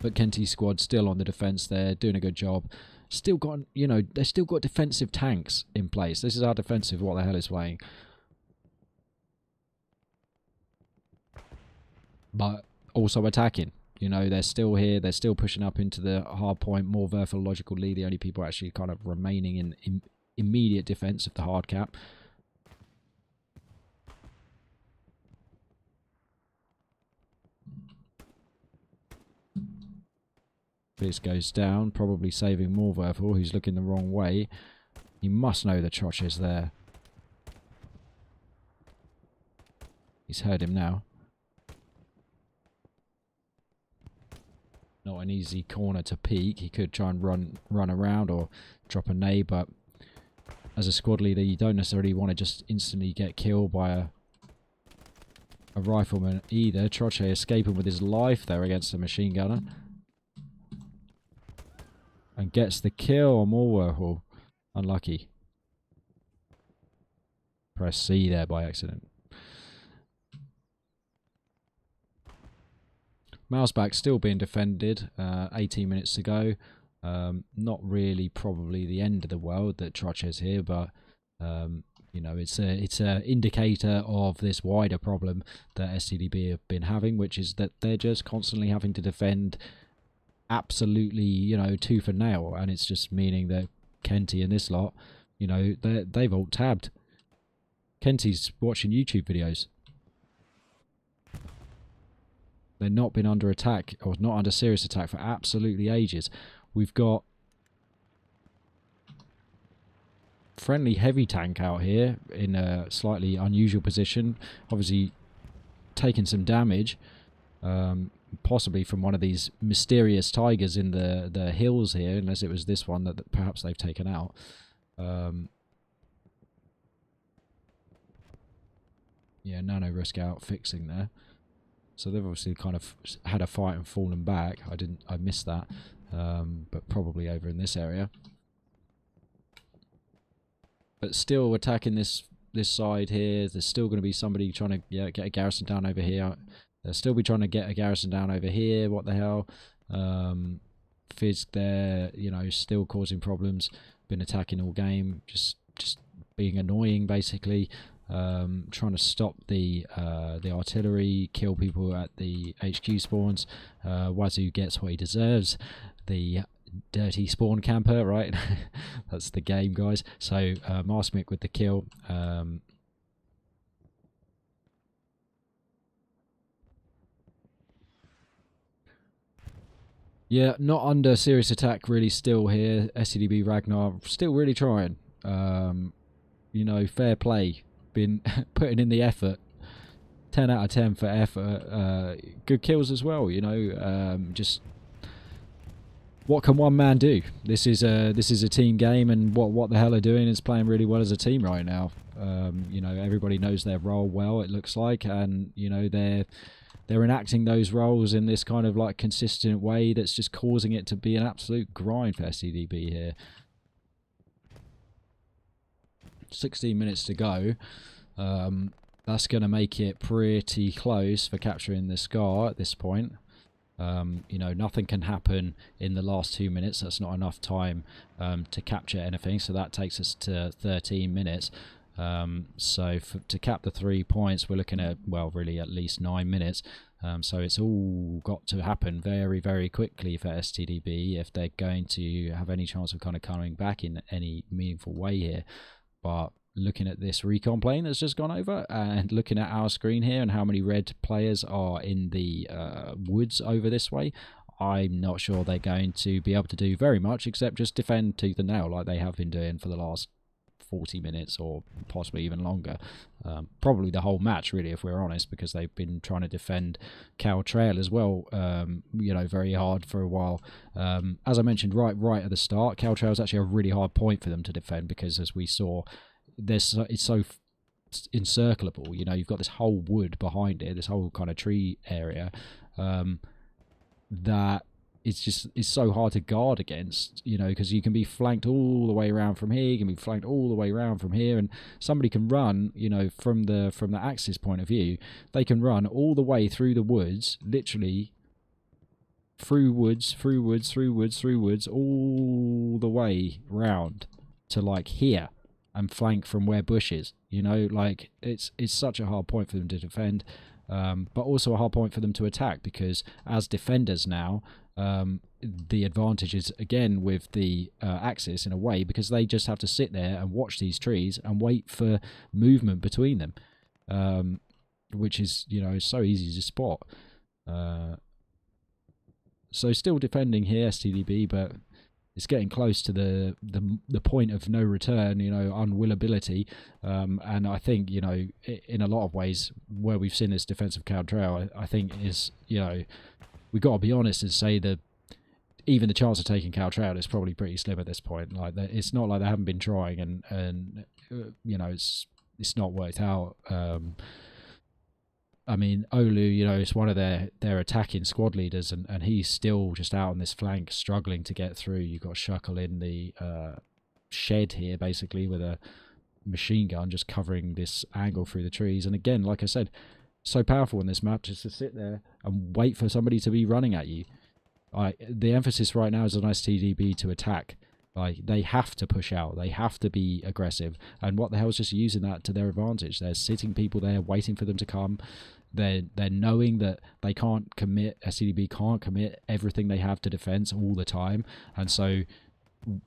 But Kenty's squad still on the defence there, doing a good job. Still got, you know, they've still got defensive tanks in place. This is our defensive, what the hell is playing. But also attacking. You know, they're still here. They're still pushing up into the hard point. More logically, the only people actually kind of remaining in immediate defence of the hard cap. This goes down, probably saving Morverful, who's looking the wrong way. He must know the Troch is there. He's heard him now. Not an easy corner to peek. He could try and run around or drop a nade, but as a squad leader, you don't necessarily want to just instantly get killed by a rifleman either. Troche escaping with his life there against a machine gunner. And gets the kill on Morwerhall. Unlucky. Press C there by accident. Mouseback still being defended. 18 minutes to go. Not really probably the end of the world that Troch is here, but you know, it's a indicator of this wider problem that STDB have been having, which is that they're just constantly having to defend absolutely, you know, tooth and nail, and it's just meaning that Kenty and this lot, you know, they've alt tabbed. Kenty's watching YouTube videos. They've not been under attack, or not under serious attack, for absolutely ages. We've got friendly heavy tank out here in a slightly unusual position, obviously taking some damage. Possibly from one of these mysterious tigers in the hills here, unless it was this one that perhaps they've taken out. Yeah, Nano Risk out fixing there. So they've obviously kind of had a fight and fallen back. I missed that, but probably over in this area. But still attacking this side here. There's still going to be somebody trying to get a garrison down over here. They'll still be trying to get a garrison down over here. What the hell? Fizz there, you know, still causing problems. Been attacking all game, just being annoying basically. Trying to stop the artillery, kill people at the HQ spawns. Wazoo gets what he deserves. The dirty spawn camper, right? That's the game, guys. So Marsmick with the kill. Yeah, not under serious attack really still here. STDB Ragnar still really trying. You know, fair play. Been putting in the effort. 10 out of 10 for effort. Good kills as well, you know. Just what can one man do? This is a team game, and what the hell they're doing is playing really well as a team right now. You know, everybody knows their role well, it looks like, and you know, they're enacting those roles in this kind of like consistent way that's just causing it to be an absolute grind for STDB here. 16 minutes to go. That's going to make it pretty close for capturing the Scar at this point. You know, nothing can happen in the last 2 minutes. That's not enough time to capture anything. So that takes us to 13 minutes. So to cap the 3 points, we're looking at, well, really at least 9 minutes. So it's all got to happen very, very quickly for STDB if they're going to have any chance of kind of coming back in any meaningful way here. But looking at this recon plane that's just gone over and looking at our screen here and how many red players are in the woods over this way, I'm not sure they're going to be able to do very much except just defend tooth and nail like they have been doing for the last 40 minutes or possibly even longer. Probably the whole match, really, if we're honest, because they've been trying to defend Cow Trail as well, you know, very hard for a while. As I mentioned right at the start, Cow Trail is actually a really hard point for them to defend because, as we saw, it's so encirclable. You know, you've got this whole wood behind it, this whole kind of tree area, that it's so hard to guard against, you know, because you can be flanked all the way around from here, you can be flanked all the way around from here, and somebody can run, you know, from the Axis point of view, they can run all the way through the woods, literally through woods, all the way round to like here and flank from where bush is, you know, like it's such a hard point for them to defend, but also a hard point for them to attack, because as defenders now, the advantage is again with the Axis in a way, because they just have to sit there and watch these trees and wait for movement between them, which is, you know, so easy to spot. So still defending here, STDB, but it's getting close to the point of no return, you know, unwillability. And I think, you know, in a lot of ways, where we've seen this defensive counter, I think is, you know, we've got to be honest and say that even the chance of taking counter out is probably pretty slim at this point. Like, it's not like they haven't been trying, and you know, it's not worked out. I mean, Olu, you know, is one of their attacking squad leaders, and he's still just out on this flank, struggling to get through. You've got Shuckle in the shed here, basically, with a machine gun just covering this angle through the trees. And again, like I said, so powerful in this map just to sit there and wait for somebody to be running at you. The emphasis right now is on STDB to attack. Like, they have to push out, they have to be aggressive, and what the hell is just using that to their advantage? They're sitting people there waiting for them to come. They're knowing that they can't commit, STDB can't commit everything they have to defense all the time, and so,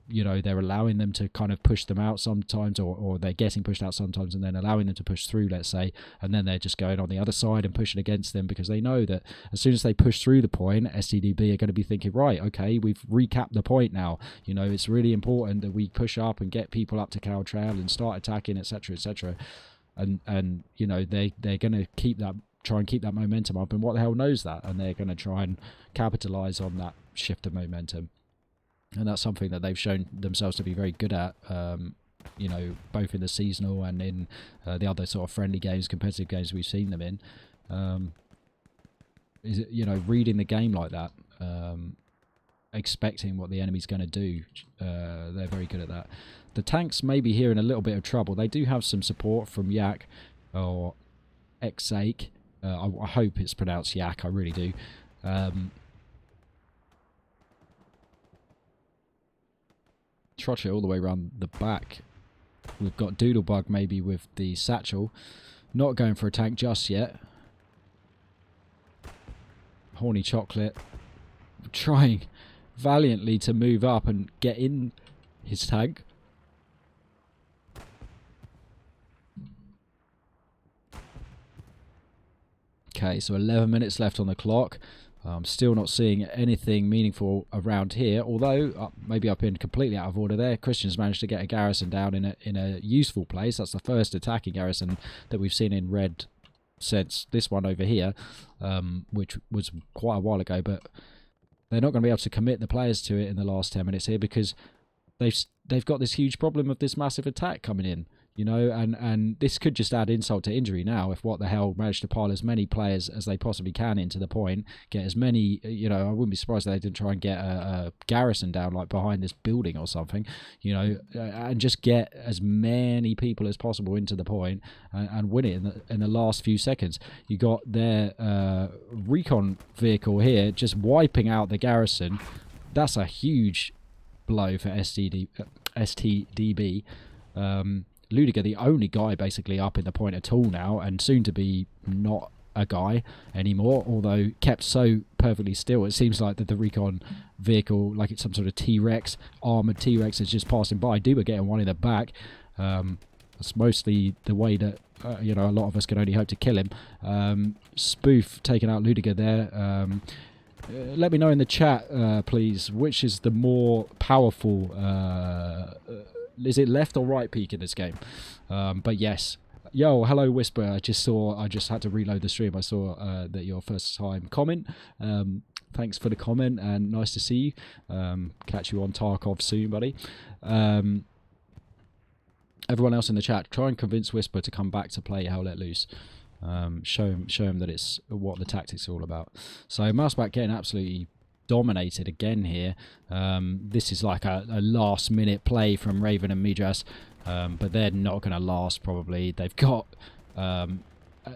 you know, they're allowing them to kind of push them out sometimes, or they're getting pushed out sometimes and then allowing them to push through, let's say, and then they're just going on the other side and pushing against them, because they know that as soon as they push through the point, STDB are going to be thinking, right, okay, we've recapped the point now, you know, it's really important that we push up and get people up to Cow Trail and start attacking, etc., etc., and you know, they're going to try and keep that momentum up, and what the hell knows that, and they're going to try and capitalize on that shift of momentum. And that's something that they've shown themselves to be very good at, you know, both in the seasonal and in the other sort of friendly games, competitive games we've seen them in. Is it, you know, reading the game like that, expecting what the enemy's going to do, they're very good at that. The tanks may be here in a little bit of trouble. They do have some support from Yak, or Xake. I hope it's pronounced Yak, I really do. Trotch it all the way around the back. We've got Doodlebug maybe with the satchel. Not going for a tank just yet. Horny Chocolate trying valiantly to move up and get in his tank. Okay, so 11 minutes left on the clock. I'm still not seeing anything meaningful around here, although maybe I've been completely out of order there. Christian's managed to get a garrison down in a useful place. That's the first attacking garrison that we've seen in red since this one over here, which was quite a while ago, but they're not going to be able to commit the players to it in the last 10 minutes here, because they've got this huge problem of this massive attack coming in. you know, and this could just add insult to injury now if What the Hell managed to pile as many players as they possibly can into the point, get as many, you know, I wouldn't be surprised if they didn't try and get a garrison down like behind this building or something, you know, and just get as many people as possible into the point and win it in the last few seconds. You got their recon vehicle here just wiping out the garrison. That's a huge blow for STDB. Ludiger, the only guy basically up in the point at all now, and soon to be not a guy anymore, although kept so perfectly still. It seems like that the recon vehicle, like it's some sort of T-Rex, armoured T-Rex, is just passing by. Duba getting one in the back. That's mostly the way that, you know, a lot of us can only hope to kill him. Spoof taking out Ludiger there. Let me know in the chat, please, which is the more powerful... is it left or right peak in this game? But yes. Yo, hello Whisper. I just had to reload the stream. I saw that your first time comment. Thanks for the comment and nice to see you. Catch you on Tarkov soon, buddy. Everyone else in the chat, try and convince Whisper to come back to play Hell Let Loose. Show him that it's what the tactics are all about. So Mouseback getting absolutely dominated again here. This is like a last minute play from Raven and Midras, but they're not going to last probably. They've got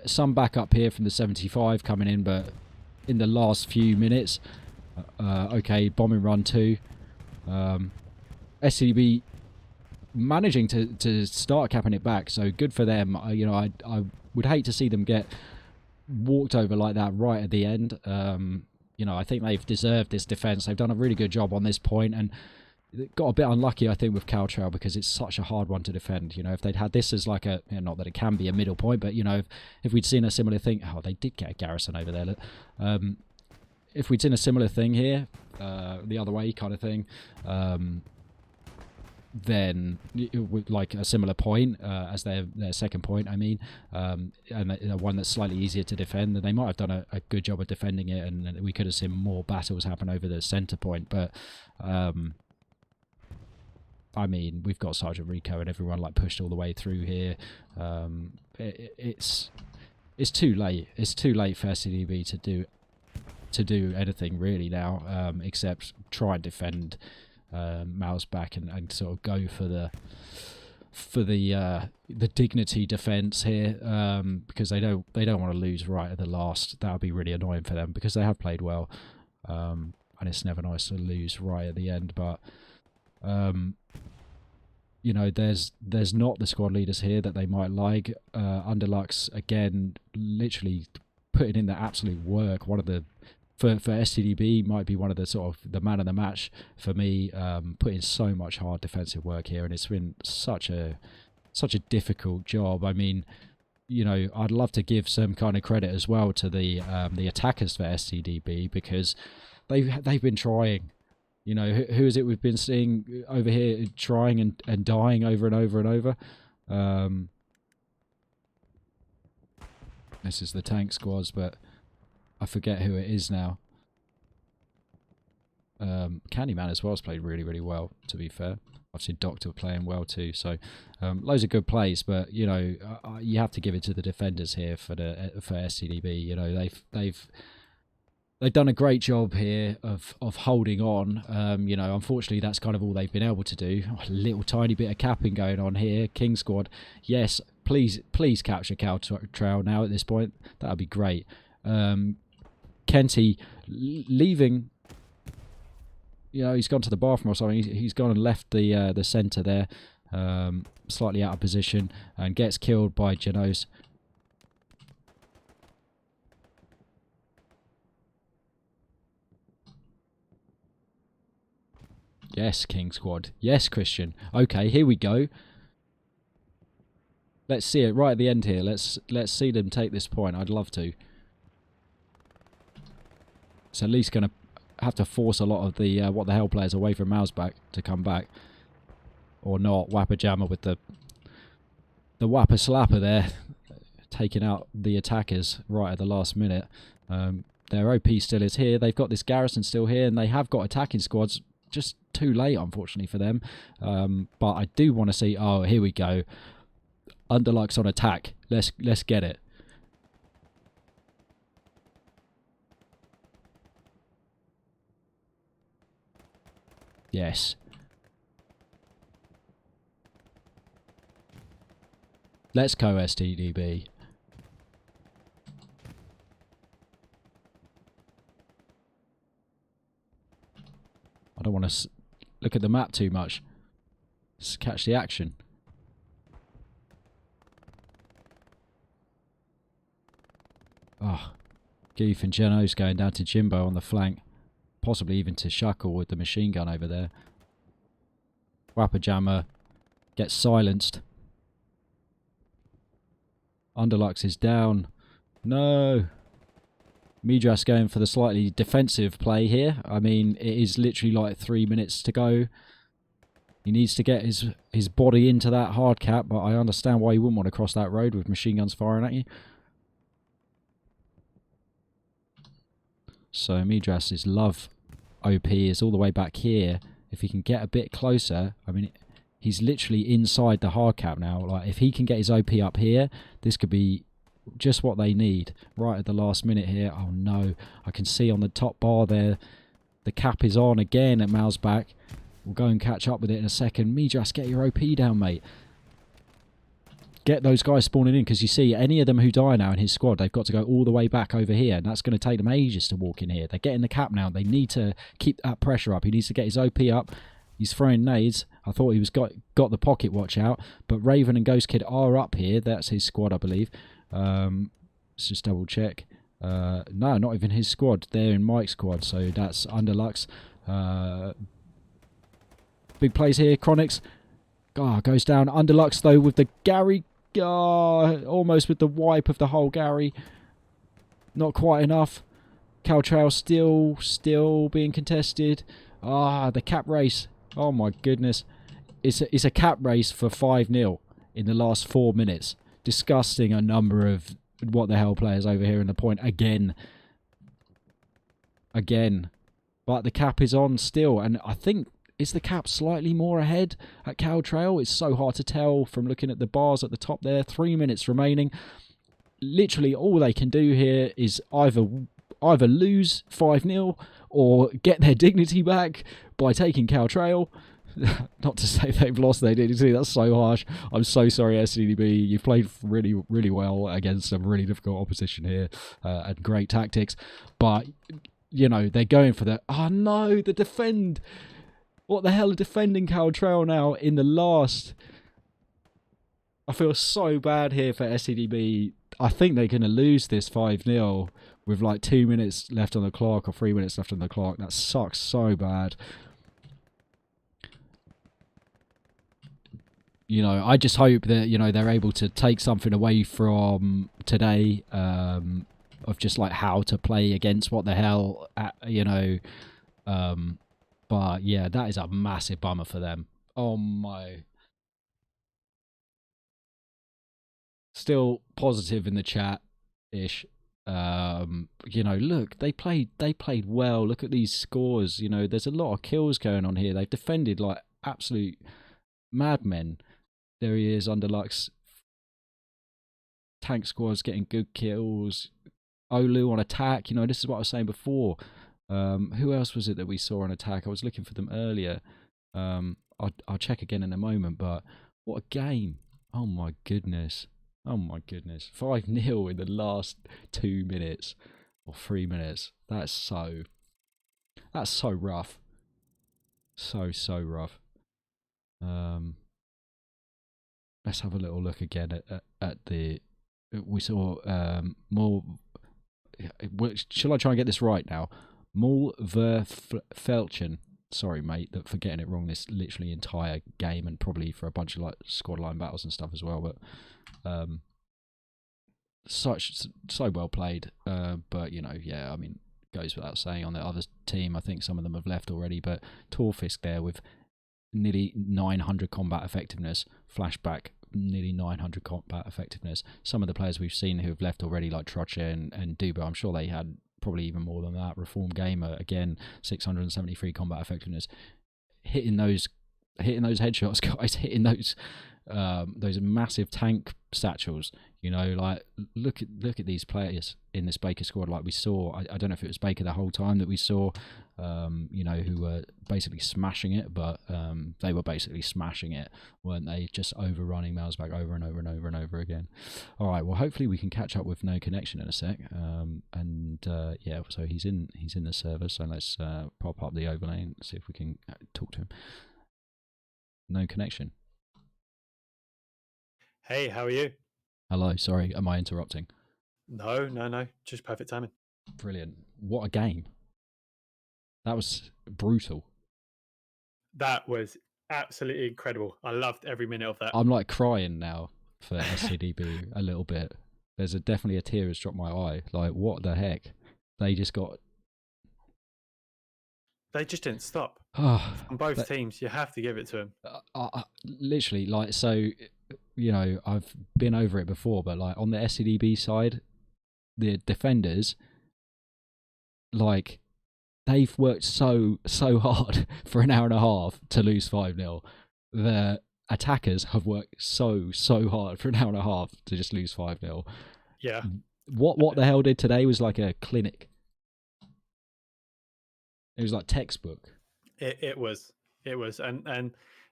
some backup here from the 75 coming in, but in the last few minutes, okay, bombing run 2. STDB managing to start capping it back, so good for them. You know, I would hate to see them get walked over like that right at the end. You know, I think they've deserved this defense. They've done a really good job on this point, and got a bit unlucky, I think, with Caltrell, because it's such a hard one to defend. You know, if they'd had this as like a, you know, not that it can be a middle point, but, you know, if we'd seen a similar thing, oh, they did get a garrison over there. If we'd seen a similar thing here, the other way kind of thing, then like a similar point as their second point, I mean, and one that's slightly easier to defend, then they might have done a good job of defending it, and we could have seen more battles happen over the centre point. But I mean, we've got Sergeant Rico and everyone like pushed all the way through here. It's too late. It's too late for STDB to do anything really now, except try and defend Mouse back and sort of go for the dignity defense here, because they don't want to lose right at the last. That would be really annoying for them, because they have played well, and it's never nice to lose right at the end. But you know, there's not the squad leaders here that they might like. Underlux again, literally putting in the absolute work. One of the for STDB might be one of the sort of the man of the match for me, putting so much hard defensive work here, and it's been such a difficult job. I mean, you know, I'd love to give some kind of credit as well to the attackers for STDB, because they've been trying. You know, who is it we've been seeing over here trying and dying over and over and over? This is the tank squads, but I forget who it is now. Candyman as well has played really, really well, to be fair. I've seen Doctor playing well too, so loads of good plays. But you know, you have to give it to the defenders here for STDB. You know, they've done a great job here of holding on. You know, unfortunately, that's kind of all they've been able to do. Oh, a little tiny bit of capping going on here. King squad, yes, please capture Caltrail now at this point. That would be great. Kenty leaving. You know, he's gone to the bathroom or something. He's gone and left the centre there, slightly out of position, and gets killed by Janos. Yes, King Squad. Yes, Christian. Okay, here we go. Let's see it right at the end here. Let's see them take this point. I'd love to. It's at least going to have to force a lot of the What the Hell players away from Mouseback to come back. Or not. Wapper Jammer with the Wapper Slapper there. Taking out the attackers right at the last minute. Their OP still is here. They've got this garrison still here, and they have got attacking squads. Just too late, unfortunately, for them. But I do want to see... Oh, here we go. Underlux on attack. Let's get it. Yes. Let's go STDB. I don't want to look at the map too much. Just catch the action. Oh, Geef and Geno's going down to Jimbo on the flank. Possibly even to Shuckle with the machine gun over there. Wapajama gets silenced. Underlux is down. No. Midras going for the slightly defensive play here. I mean, it is literally like 3 minutes to go. He needs to get his body into that hard cap, but I understand why he wouldn't want to cross that road with machine guns firing at you. So Midras' love OP is all the way back here. If he can get a bit closer, I mean, he's literally inside the hard cap now. Like, if he can get his OP up here, this could be just what they need right at the last minute here. Oh no, I can see on the top bar there, the cap is on again at Mal's back. We'll go and catch up with it in a second. Midras, get your OP down, mate. Get those guys spawning in, because you see, any of them who die now in his squad, they've got to go all the way back over here, and that's going to take them ages to walk in here. They're getting the cap now. They need to keep that pressure up. He needs to get his OP up. He's throwing nades. I thought he was got the pocket watch out, but Raven and Ghost Kid are up here. That's his squad, I believe. Let's just double check. No, not even his squad. They're in Mike's squad, so that's Underlux. Big plays here. Chronix goes down. Underlux, though, with the Gary. Almost with the wipe of the whole Gary. Not quite enough. Caltrail still being contested. The cap race. Oh my goodness. It's a cap race for 5-0 in the last 4 minutes. Disgusting a number of what the hell players over here in the point again. But the cap is on still, and I think, is the cap slightly more ahead at Caltrail? It's so hard to tell from looking at the bars at the top there. 3 minutes remaining. Literally all they can do here is either lose 5-0 or get their dignity back by taking Caltrail. Not to say they've lost their dignity, that's so harsh. I'm so sorry, STDB. You've played really, really well against some really difficult opposition here, and great tactics. But, you know, they're going for the... Oh no, the defend... What the hell are defending Caltrail now in the last? I feel so bad here for STDB. I think they're going to lose this 5-0 with like 2 minutes left on the clock or 3 minutes left on the clock. That sucks so bad. You know, I just hope that, you know, they're able to take something away from today, of just like how to play against what the hell, you know, but yeah, that is a massive bummer for them. Oh my. Still positive in the chat-ish. You know, look, they played well. Look at these scores. You know, there's a lot of kills going on here. They've defended like absolute madmen. There he is, Underlux. Tank squad's getting good kills. Olu on attack. You know, this is what I was saying before. Who else was it that we saw on attack? I was looking for them earlier. I'll check again in a moment, but what a game. Oh my goodness. Oh my goodness. 5-0 in the last 2 minutes or 3 minutes. That's so rough. So rough. Let's have a little look again at the... We saw more... Shall I try and get this right now? Mulverfelchen. Sorry, mate, for getting it wrong this literally entire game, and probably for a bunch of like squad line battles and stuff as well. But so well played. But you know, yeah, I mean, goes without saying on the other team. I think some of them have left already, but Torfisk there with nearly 900 combat effectiveness. Flashback, nearly 900 combat effectiveness. Some of the players we've seen who have left already, like Troche and Duba, I'm sure they had probably even more than that. Reform Gamer, again, 673 combat effectiveness. Hitting those hitting those headshots, guys, hitting those massive tank satchels. You know, like look at these players in this Baker squad. Like we saw, I don't know if it was Baker the whole time that we saw, you know, who were basically smashing it, but they were basically smashing it, weren't they? Just overrunning Malzbach over and over and over and over again. All right, well, hopefully we can catch up with No Connection in a sec. Yeah, so he's in the server. So let's pop up the overlay and see if we can talk to him. No Connection. Hey, how are you? Hello, sorry, am I interrupting? No, just perfect timing. Brilliant. What a game. That was brutal. That was absolutely incredible. I loved every minute of that. I'm like crying now for STDB a little bit. There's definitely a tear has dropped my eye. Like, what the heck? They just didn't stop. on both teams, you have to give it to them. Literally, like, so, you know, I've been over it before, but like on the STDB side, the defenders, like, they've worked so hard for an hour and a half to lose 5-0. The attackers have worked so hard for an hour and a half to just lose 5-0. Yeah. What the hell did today was like a clinic. It was like textbook. It was, and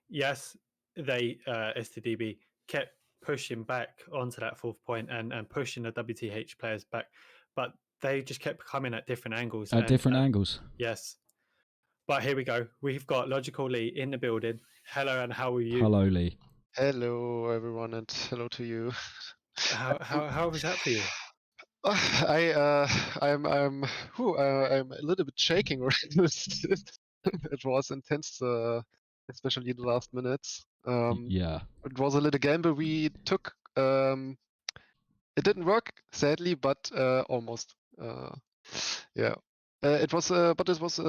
yes, they STDB kept pushing back onto that fourth point and pushing the WTH players back, but they just kept coming at different angles. Angles. Yes. But here we go. We've got Logical Lee in the building. Hello, and how are you? Hello, Lee. Hello, everyone, and hello to you. How was that for you? I'm a little bit shaking right now. It was intense, especially in the last minutes. Yeah. It was a little gamble we took. It didn't work, sadly, but almost. Yeah. It was, but it was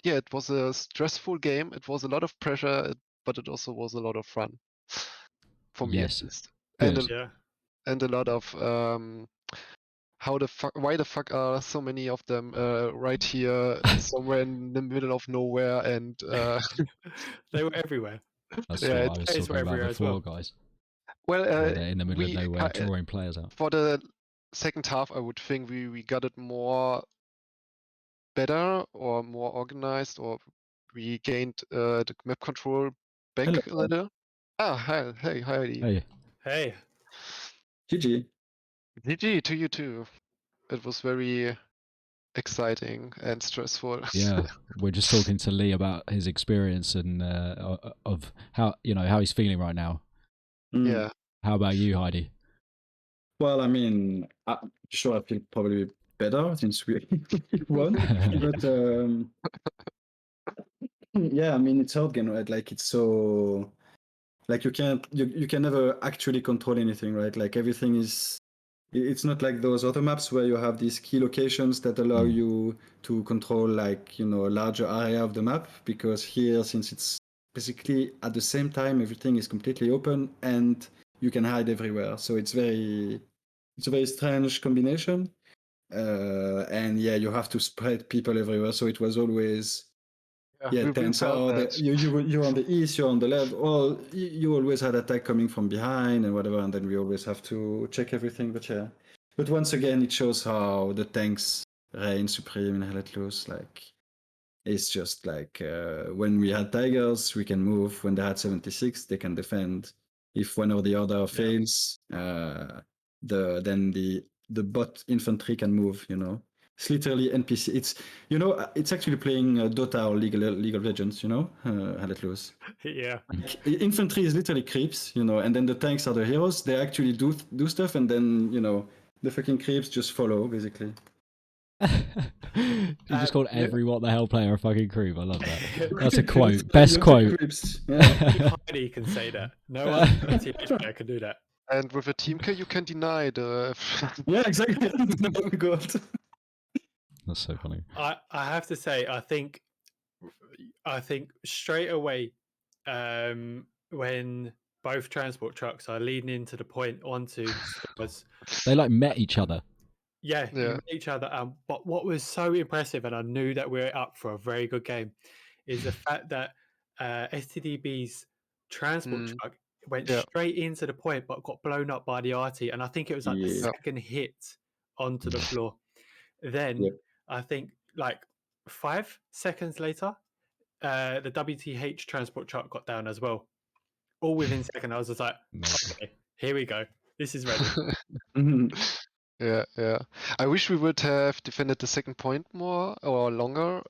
yeah, it was a stressful game. It was a lot of pressure, but it also was a lot of fun for me at least. Good. And a lot of why the fuck are so many of them right here somewhere in the middle of nowhere, and they were everywhere. That's what I was talking about before, guys. Well, they're in the middle of nowhere drawing players out. For the second half, I would think we got it more better or more organized, or we gained the map control back a little. Hi, Heidi. Hey. GG. GG to you too. It was very exciting and stressful. Yeah, we're just talking to Lee about his experience and of how he's feeling right now. Yeah. How about you, Heidi? Well, I mean, I'm sure I feel probably better since we won, but yeah, I mean, it's hard game, right? Like, it's so like you can never actually control anything, right? Like everything is. It's not like those other maps where you have these key locations that allow you to control, like, a larger area of the map, because here, since it's basically at the same time, everything is completely open and you can hide everywhere. So it's a very strange combination. And yeah, you have to spread people everywhere. So it was always tense. You're on the east, you're on the left, or you always had attack coming from behind and whatever, and then we always have to check everything. But yeah, but once again, it shows how the tanks reign supreme in Hell Let Loose. Like, it's just like when we had Tigers, we can move. When they had 76, they can defend. If one or the other fails, then the bot infantry can move. It's literally NPC. It's actually playing Dota or League of Legends. Hell Let Loose. Yeah. Infantry is literally creeps. And then the tanks are the heroes. They actually do stuff, and then the fucking creeps just follow, basically. You just called every what the hell player a fucking creep. I love that. That's a quote. It's Best quote. Heidi can say that. No one player can do that. And with a team kill, you can deny the. Yeah, exactly. Oh god. That's so funny. I have to say, I think straight away, when both transport trucks are leading into the point onto stores, they like met each other. Yeah, you met each other. But what was so impressive, and I knew that we were up for a very good game, is the fact that STDB's transport Mm, truck went yeah, straight into the point, but got blown up by the RT, and I think it was like the Yeah. yeah, second hit onto the floor. Then Yep. I think like 5 seconds later, the WTH transport truck got down as well, all within second. I was just like, Amazing. okay, here we go. This is ready. Mhm. yeah, yeah. I wish we would have defended the second point more or longer.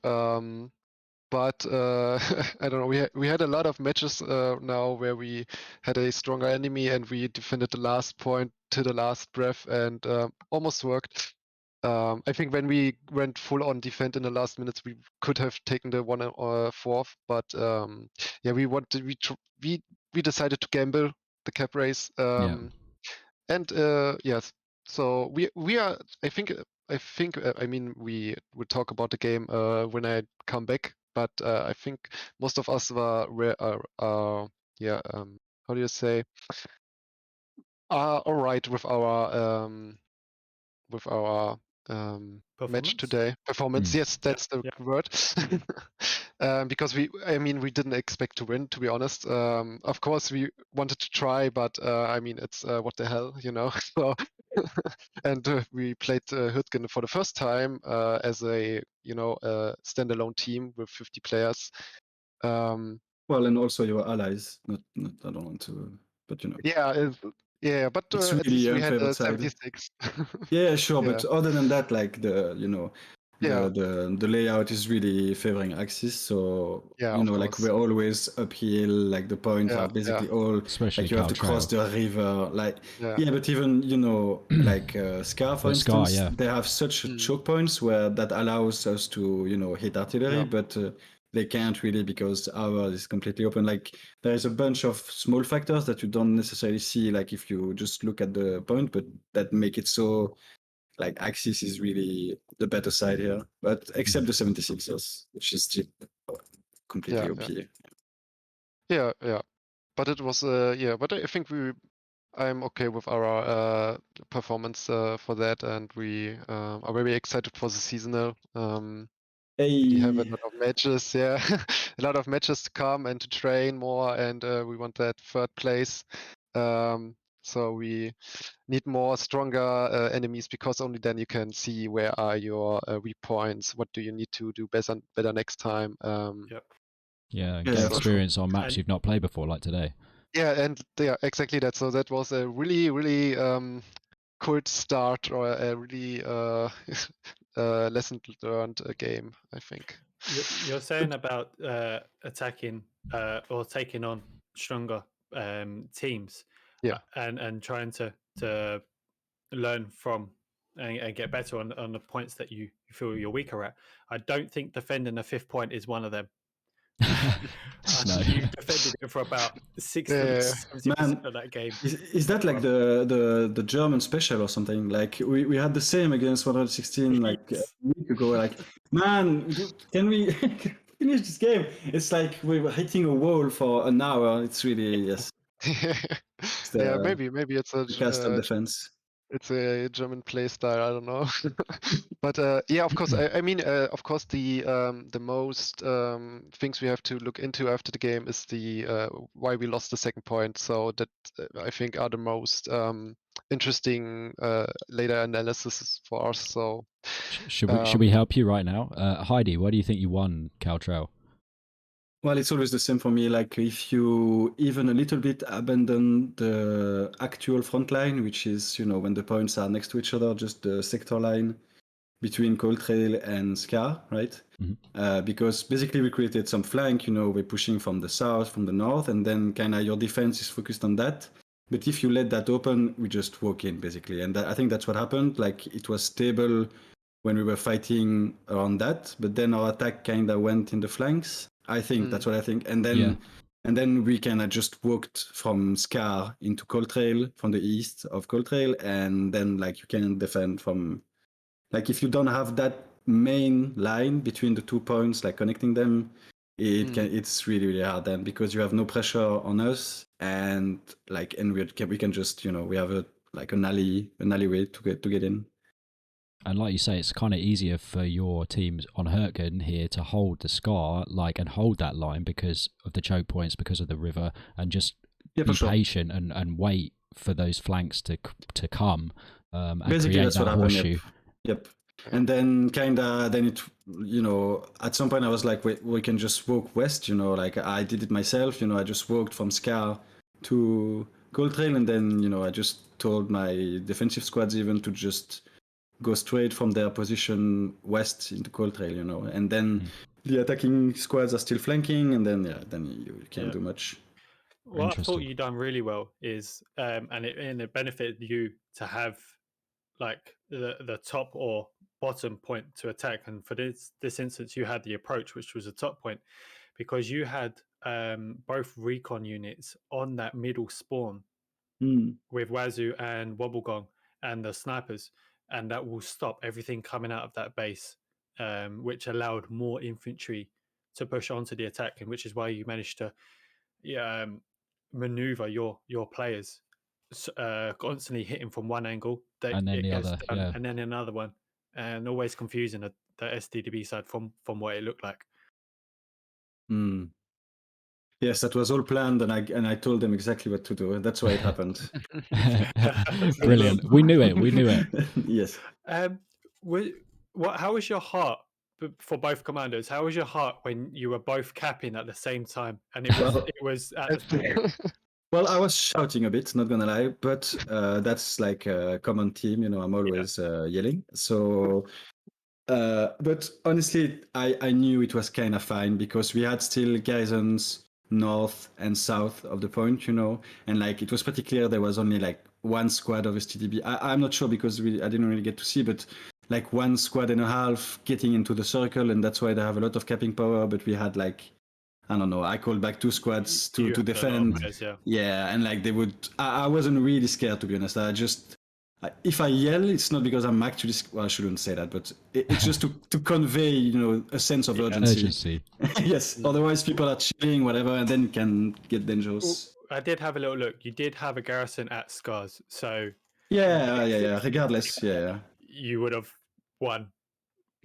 But I don't know. We had a lot of matches now where we had a stronger enemy and we defended the last point to the last breath and almost worked. I think when we went full on defend in the last minutes, we could have taken the 1-4th. But yeah, we decided to gamble the cap race. Yeah. And yes, so we are. I mean, we will talk about the game when I come back. But I think most of us yeah. How do you say? Are all right with our match Performance. today. Performance, Mm. yes, that's the Yeah. word. Because I mean, we didn't expect to win, to be honest. Of course, we wanted to try, but I mean, it's what the hell, you know? So, and we played Hürtgen for the first time as a, standalone team with 50 players. Well, and also your allies. Not. I don't want to, but Yeah, but it's at really least we had unfavored side. 76. Yeah, sure, Yeah, but other than that, like yeah, the layout is really favoring Axis. So yeah, of like course. we're always uphill. Like the points Yeah, are yeah, basically all Especially like you have to cross Caltrail. the river. Like yeah. yeah, but even like Scar, for Well, Scar, instance, yeah. they have such Mm, choke points where that allows us to hit artillery, yeah, but they can't really because ours is completely open. Like there is a bunch of small factors that you don't necessarily see, like if you just look at the point, but that make it so like Axis is really the better side here. But except the 76ers, which is still yeah, completely OP. yeah, yeah. But it was yeah. But I think I'm okay with our performance for that, and we are very excited for the seasonal. We have a Hey, lot of matches, yeah, a lot of matches to come and to train more, and we want that third place. So we need more stronger enemies because only then you can see where are your weak points. What do you need to do better next time? Yep. Yeah, and get yeah, So for sure. experience on maps And you've not played before, like today. yeah, and yeah, exactly that. So that was a really, really cool start or a really lesson learned game, I think. you're saying about attacking or taking on stronger teams, Yeah. and trying to learn from and get better on the points that you feel you're weaker at. I don't think defending the fifth point is one of them. No. You defended it for about 60 Yeah. 70% Man, of that game. is that like the German special or something? Like we had the same against 116 like a Yes. week ago. Like, man, can we finish this game? It's like we were hitting a wall for an hour. It's really yes, it's Yeah, maybe it's the castle defense. a German play style. I don't know, but yeah, of course. I mean, of course, the most things we have to look into after the game is the why we lost the second point. So that I think are the most interesting later analysis for us. So Should we help you right now? Heidi, why do you think you won Caltrail? Well, it's always the same for me. Like if you even a little bit abandon the actual front line, which is when the points are next to each other, just the sector line between Cold Trail and Scar, right? Because basically we created some flank, we're pushing from the south, from the north, and then kind of your defense is focused on that. But if you let that open, we just walk in basically, and I think that's what happened. Like it was stable when we were fighting around that, but then our attack kind of went in the flanks. I think that's what I think, and Yeah. then we kind of just walked from Scar into Cold Trail from the east of Cold Trail, and then like you can defend from like if you don't have that main line between the 2 points, like connecting them, it's really really hard then because you have no pressure on us, and like we can just we have a like an alleyway to get in. And like you say, it's kind of easier for your teams on Hurtgen here to hold the Scar, and hold that line because of the choke points, because of the river, and just Yeah, for be sure. patient and wait for those flanks to come and Basically, create that's that what happened. horseshoe. Yep. And then then it, at some point I was like, we can just walk west, like I did it myself, I just walked from Scar to Gold Trail, and then, I just told my defensive squads even to just go straight from their position west into Cold Trail, and then the attacking squads are still flanking, and then then you can't do much. What I thought you done really well is, and it benefited you to have like the top or bottom point to attack, and for this instance you had the approach, which was a top point, because you had both recon units on that middle spawn with Wazoo and Wobblegong and the snipers, and that will stop everything coming out of that base, which allowed more infantry to push onto the attack, and which is why you managed to maneuver your players constantly hitting from one angle, And then the other, yeah. and then another one, and always confusing the STDB side from what it looked like. Yes, that was all planned, and I told them exactly what to do, and that's why it happened. Brilliant. We knew it. We knew it. Yes. How was your heart for both commanders? How was your heart when you were both capping at the same time, and it was at the Well, I was shouting a bit, not gonna lie, but that's like a common theme, I'm always yelling. So, but honestly, I knew it was kind of fine because we had still garrisons north and south of the point, and like it was pretty clear there was only like one squad of STDB. I'm not sure because I didn't really get to see, but like one squad and a half getting into the circle, and that's why they have a lot of capping power. But we had like, I don't know, I called back two squads to defend. players, and like they would, I wasn't really scared, to be honest. If I yell, it's not because I'm actually, well, I shouldn't say that, but it's just to convey, a sense of urgency. Yes, otherwise people are chilling, whatever, and then it can get dangerous. I did have a little look. You did have a garrison at Scars, so yeah. Regardless, you would have won.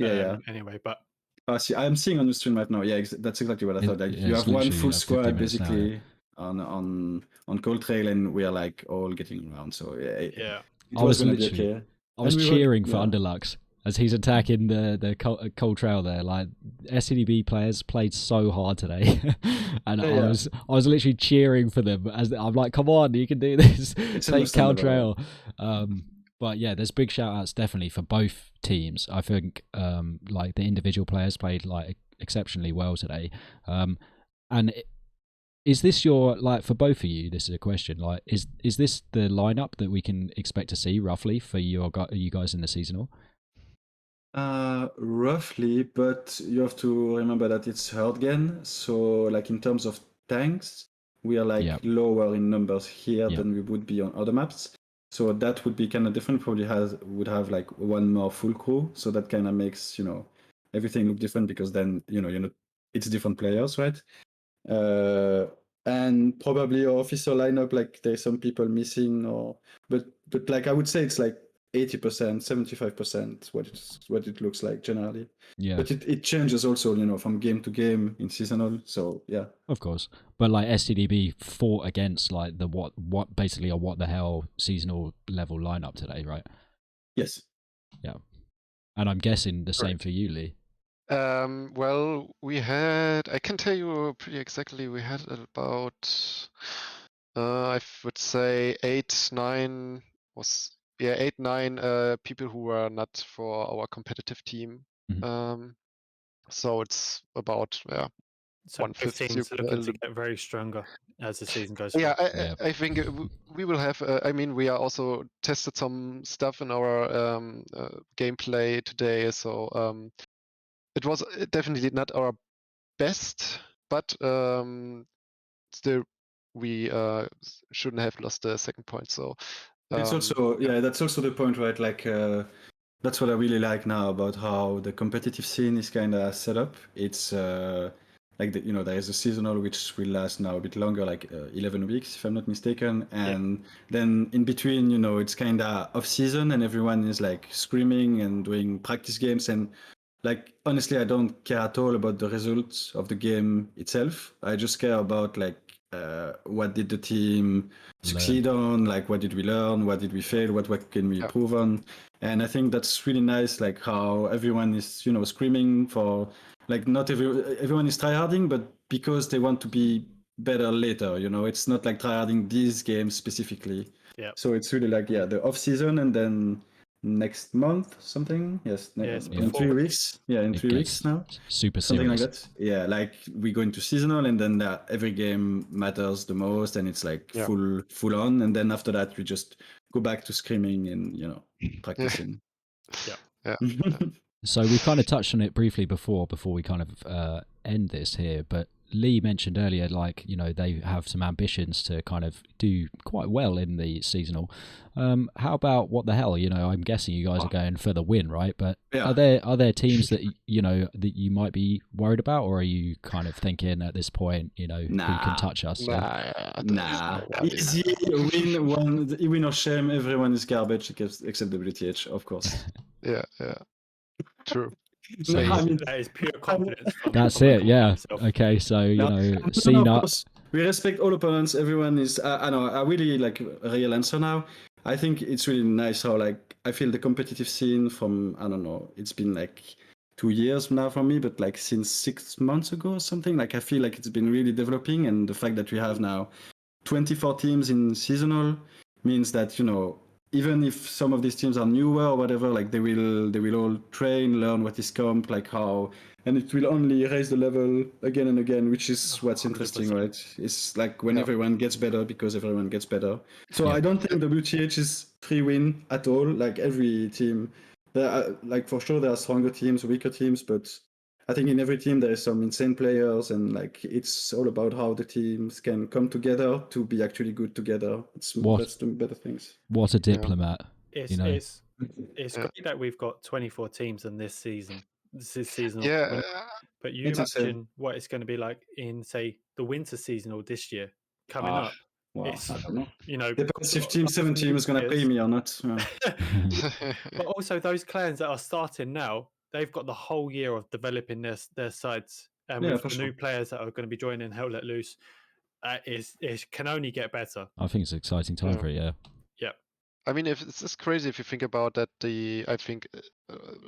Anyway, but I'm seeing on the stream right now. Yeah, that's exactly what I thought. Like you have one full squad basically on Cold Trail, and we are like all getting around. So yeah. It was gonna be okay. I was cheering for Underlux as he's attacking the Cold Trail there. Like STDB players played so hard today, and I was literally cheering for them as I'm like, come on, you can do this. Take Cold Trail. But yeah, there's big shout outs definitely for both teams. I think like the individual players played like exceptionally well today. Is this your, like, for both of you, this is a question, like, is this the lineup that we can expect to see roughly for you guys in the seasonal? Roughly, but you have to remember that it's Hurtgen, so like in terms of tanks, we are like lower in numbers here than we would be on other maps. So that would be kind of different. Probably would have like one more full crew, so that kind of makes everything look different because then it's different players, right? And probably our official lineup, like there's some people missing, but like I would say it's like 80%, 75% what it looks like generally. Yeah. But it changes also, from game to game in seasonal. So yeah. Of course. But like STDB fought against like the what basically a what the hell seasonal level lineup today, right? Yes. Yeah. And I'm guessing the same for you, Lee. Well, I can tell you pretty exactly, we had about, I would say 8, 9 people who were not for our competitive team. So it's about, so 1/5 teams looking to get very stronger as the season goes. I think we will have. I mean, we are also tested some stuff in our gameplay today, so it was definitely not our best, but still we shouldn't have lost the second point. So it's also that's also the point, right? Like that's what I really like now about how the competitive scene is kind of set up. It's like there is a seasonal which will last now a bit longer, like 11 weeks if I'm not mistaken, and then in between, it's kind of off season and everyone is like screaming and doing practice games, and like honestly I don't care at all about the results of the game itself. I just care about like what did the team succeed on, like what did we learn, what did we fail, what can we improve on. And I think that's really nice, like how everyone is screaming for, like not everyone is tryharding, but because they want to be better later. It's not like tryharding these games specifically. Yeah. So it's really like the off season, and then next month something. Yes, in 3 weeks. Yeah, in 3 weeks now. Super something serious. like that. Yeah, like we go into seasonal, and then every game matters the most, and it's like full on. And then after that, we just go back to screaming and practicing. Yeah. So we've kind of touched on it briefly before we kind of end this here, but Lee mentioned earlier, like, they have some ambitions to kind of do quite well in the seasonal. How about what the hell? I'm guessing you guys are going for the win, right? But are there teams that that you might be worried about, or are you kind of thinking at this point, who can touch us? Nah. Easy win or shame. Everyone is garbage except WTH, of course. Yeah. True. So that is pure confidence. That's it. Yeah. Okay. So of course, we respect all opponents. Everyone is. I know. I really like a real answer now. I think it's really nice how like I feel the competitive scene from, I don't know, it's been like 2 years now for me, but like since 6 months ago or something, like I feel like it's been really developing, and the fact that we have now 24 teams in seasonal means that even if some of these teams are newer or whatever, like they will all train, learn what is comp, like how, and it will only raise the level again and again, which is what's interesting, 100%. Right? It's like when everyone gets better because everyone gets better. So I don't think WTH is free win at all. Like every team, there are, like for sure there are stronger teams, weaker teams, but I think in every team there is some insane players, and like it's all about how the teams can come together to be actually good together. That's the better things. What a diplomat! It's great that we've got 24 teams in this season. This is seasonal. Yeah. But you imagine what it's going to be like in, say, the winter seasonal this year coming up. Wow, it's, I don't know. Depends if Team 17 is going to pay me or not. But also those clans that are starting now, they've got the whole year of developing their sides, and with the new players that are going to be joining Hell Let Loose, it can only get better. I think it's an exciting time for it. Yeah. I mean, if it's just crazy if you think about that. I think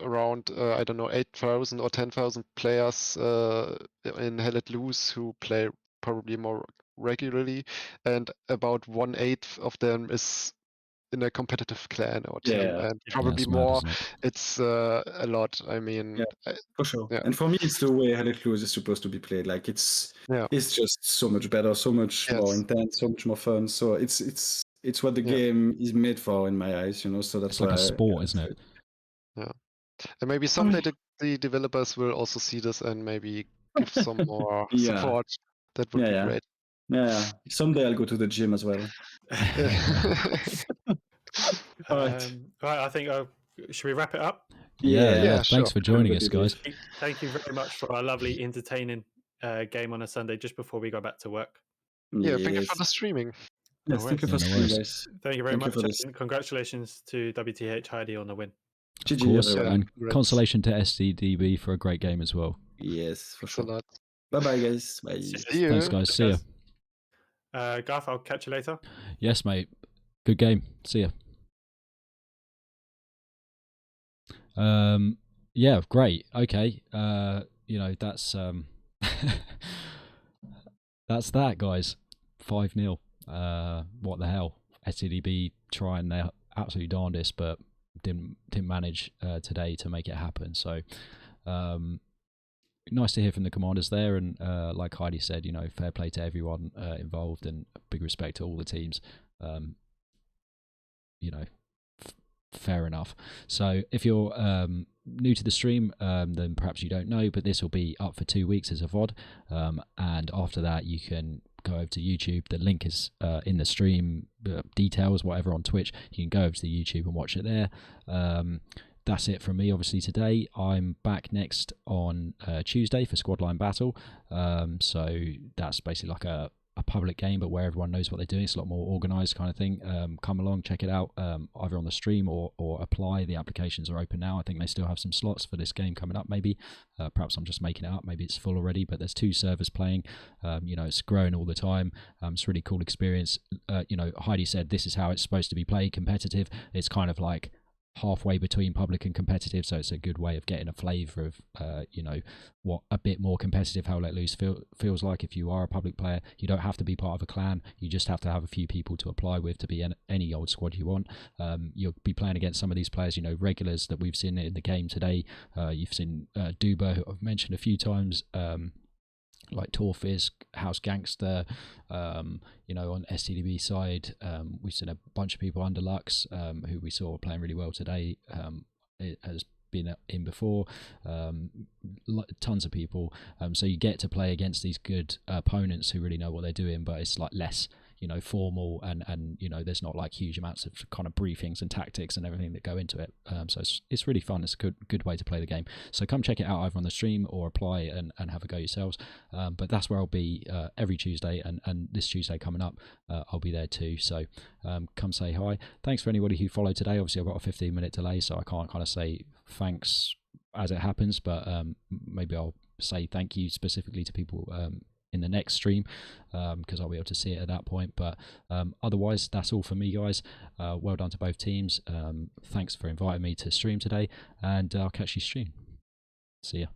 around I don't know 8,000 or 10,000 players in Hell Let Loose who play probably more regularly, and about 1/8 of them is in a competitive clan or team, and probably more. It's a lot. I mean, for sure. And for me, it's the way Hell Let Loose is supposed to be played. Like it's just so much better, so much more intense, so much more fun. So it's what the game is made for in my eyes, So that's it's like a sport, isn't it? Yeah, and maybe someday the developers will also see this and maybe give some more support. That would be great. Yeah. Someday I'll go to the gym as well. All right. I think should we wrap it up? Yeah. Thanks for joining us, guys. Thank you very much for our lovely, entertaining game on a Sunday just before we go back to work. Yeah, thank you for the streaming. Yes, thank you for streaming, guys. Thank you very much. And congratulations to WTH Heidi on the win. Of course, and consolation to STDB for a great game as well. Yes, for sure. Bye-bye, guys. Bye. See you. Thanks, guys. See ya. Garth, I'll catch you later. Yes, mate. Good game. See ya. Yeah, great. Okay. That's that's that, guys. 5-0. What the hell? STDB trying their absolute darndest, but didn't manage today to make it happen. So nice to hear from the commanders there, and like Heidi said, fair play to everyone involved, and big respect to all the teams. Fair enough. So if you're new to the stream, then perhaps you don't know, but this will be up for 2 weeks as a VOD, and after that you can go over to YouTube. The link is in the stream details, whatever, on Twitch. You can go over to the YouTube and watch it there. that's it from me. Obviously today I'm back next on Tuesday for Squad Line Battle. So that's basically like a public game, but where everyone knows what they're doing. It's a lot more organized kind of thing. Come along, check it out, either on the stream or apply. The applications are open now. I think they still have some slots for this game coming up, maybe. Perhaps I'm just making it up, maybe it's full already, but there's 2 servers playing. It's growing all the time. It's a really cool experience. Heidi said this is how it's supposed to be played, competitive. It's kind of like halfway between public and competitive, so it's a good way of getting a flavour of what a bit more competitive How Let Loose feels like. If you are a public player, you don't have to be part of a clan, you just have to have a few people to apply with to be in any old squad you want. You'll be playing against some of these players, regulars that we've seen in the game today. You've seen Duba, who I've mentioned a few times, like Torfizz, House Gangster, on STDB side. We've seen a bunch of people under Lux, who we saw playing really well today. It has been in before, tons of people. So you get to play against these good opponents who really know what they're doing, but it's like less formal, and there's not like huge amounts of kind of briefings and tactics and everything that go into it. So it's really fun. It's a good way to play the game. So come check it out either on the stream or apply and have a go yourselves. But that's where I'll be every Tuesday, and this Tuesday coming up, I'll be there too. So come say hi. Thanks for anybody who followed today. Obviously I've got a 15-minute delay, so I can't kind of say thanks as it happens, but maybe I'll say thank you specifically to people in the next stream, because I'll be able to see it at that point. But otherwise, that's all for me, guys. Well done to both teams. Thanks for inviting me to stream today, and I'll catch you soon. See ya.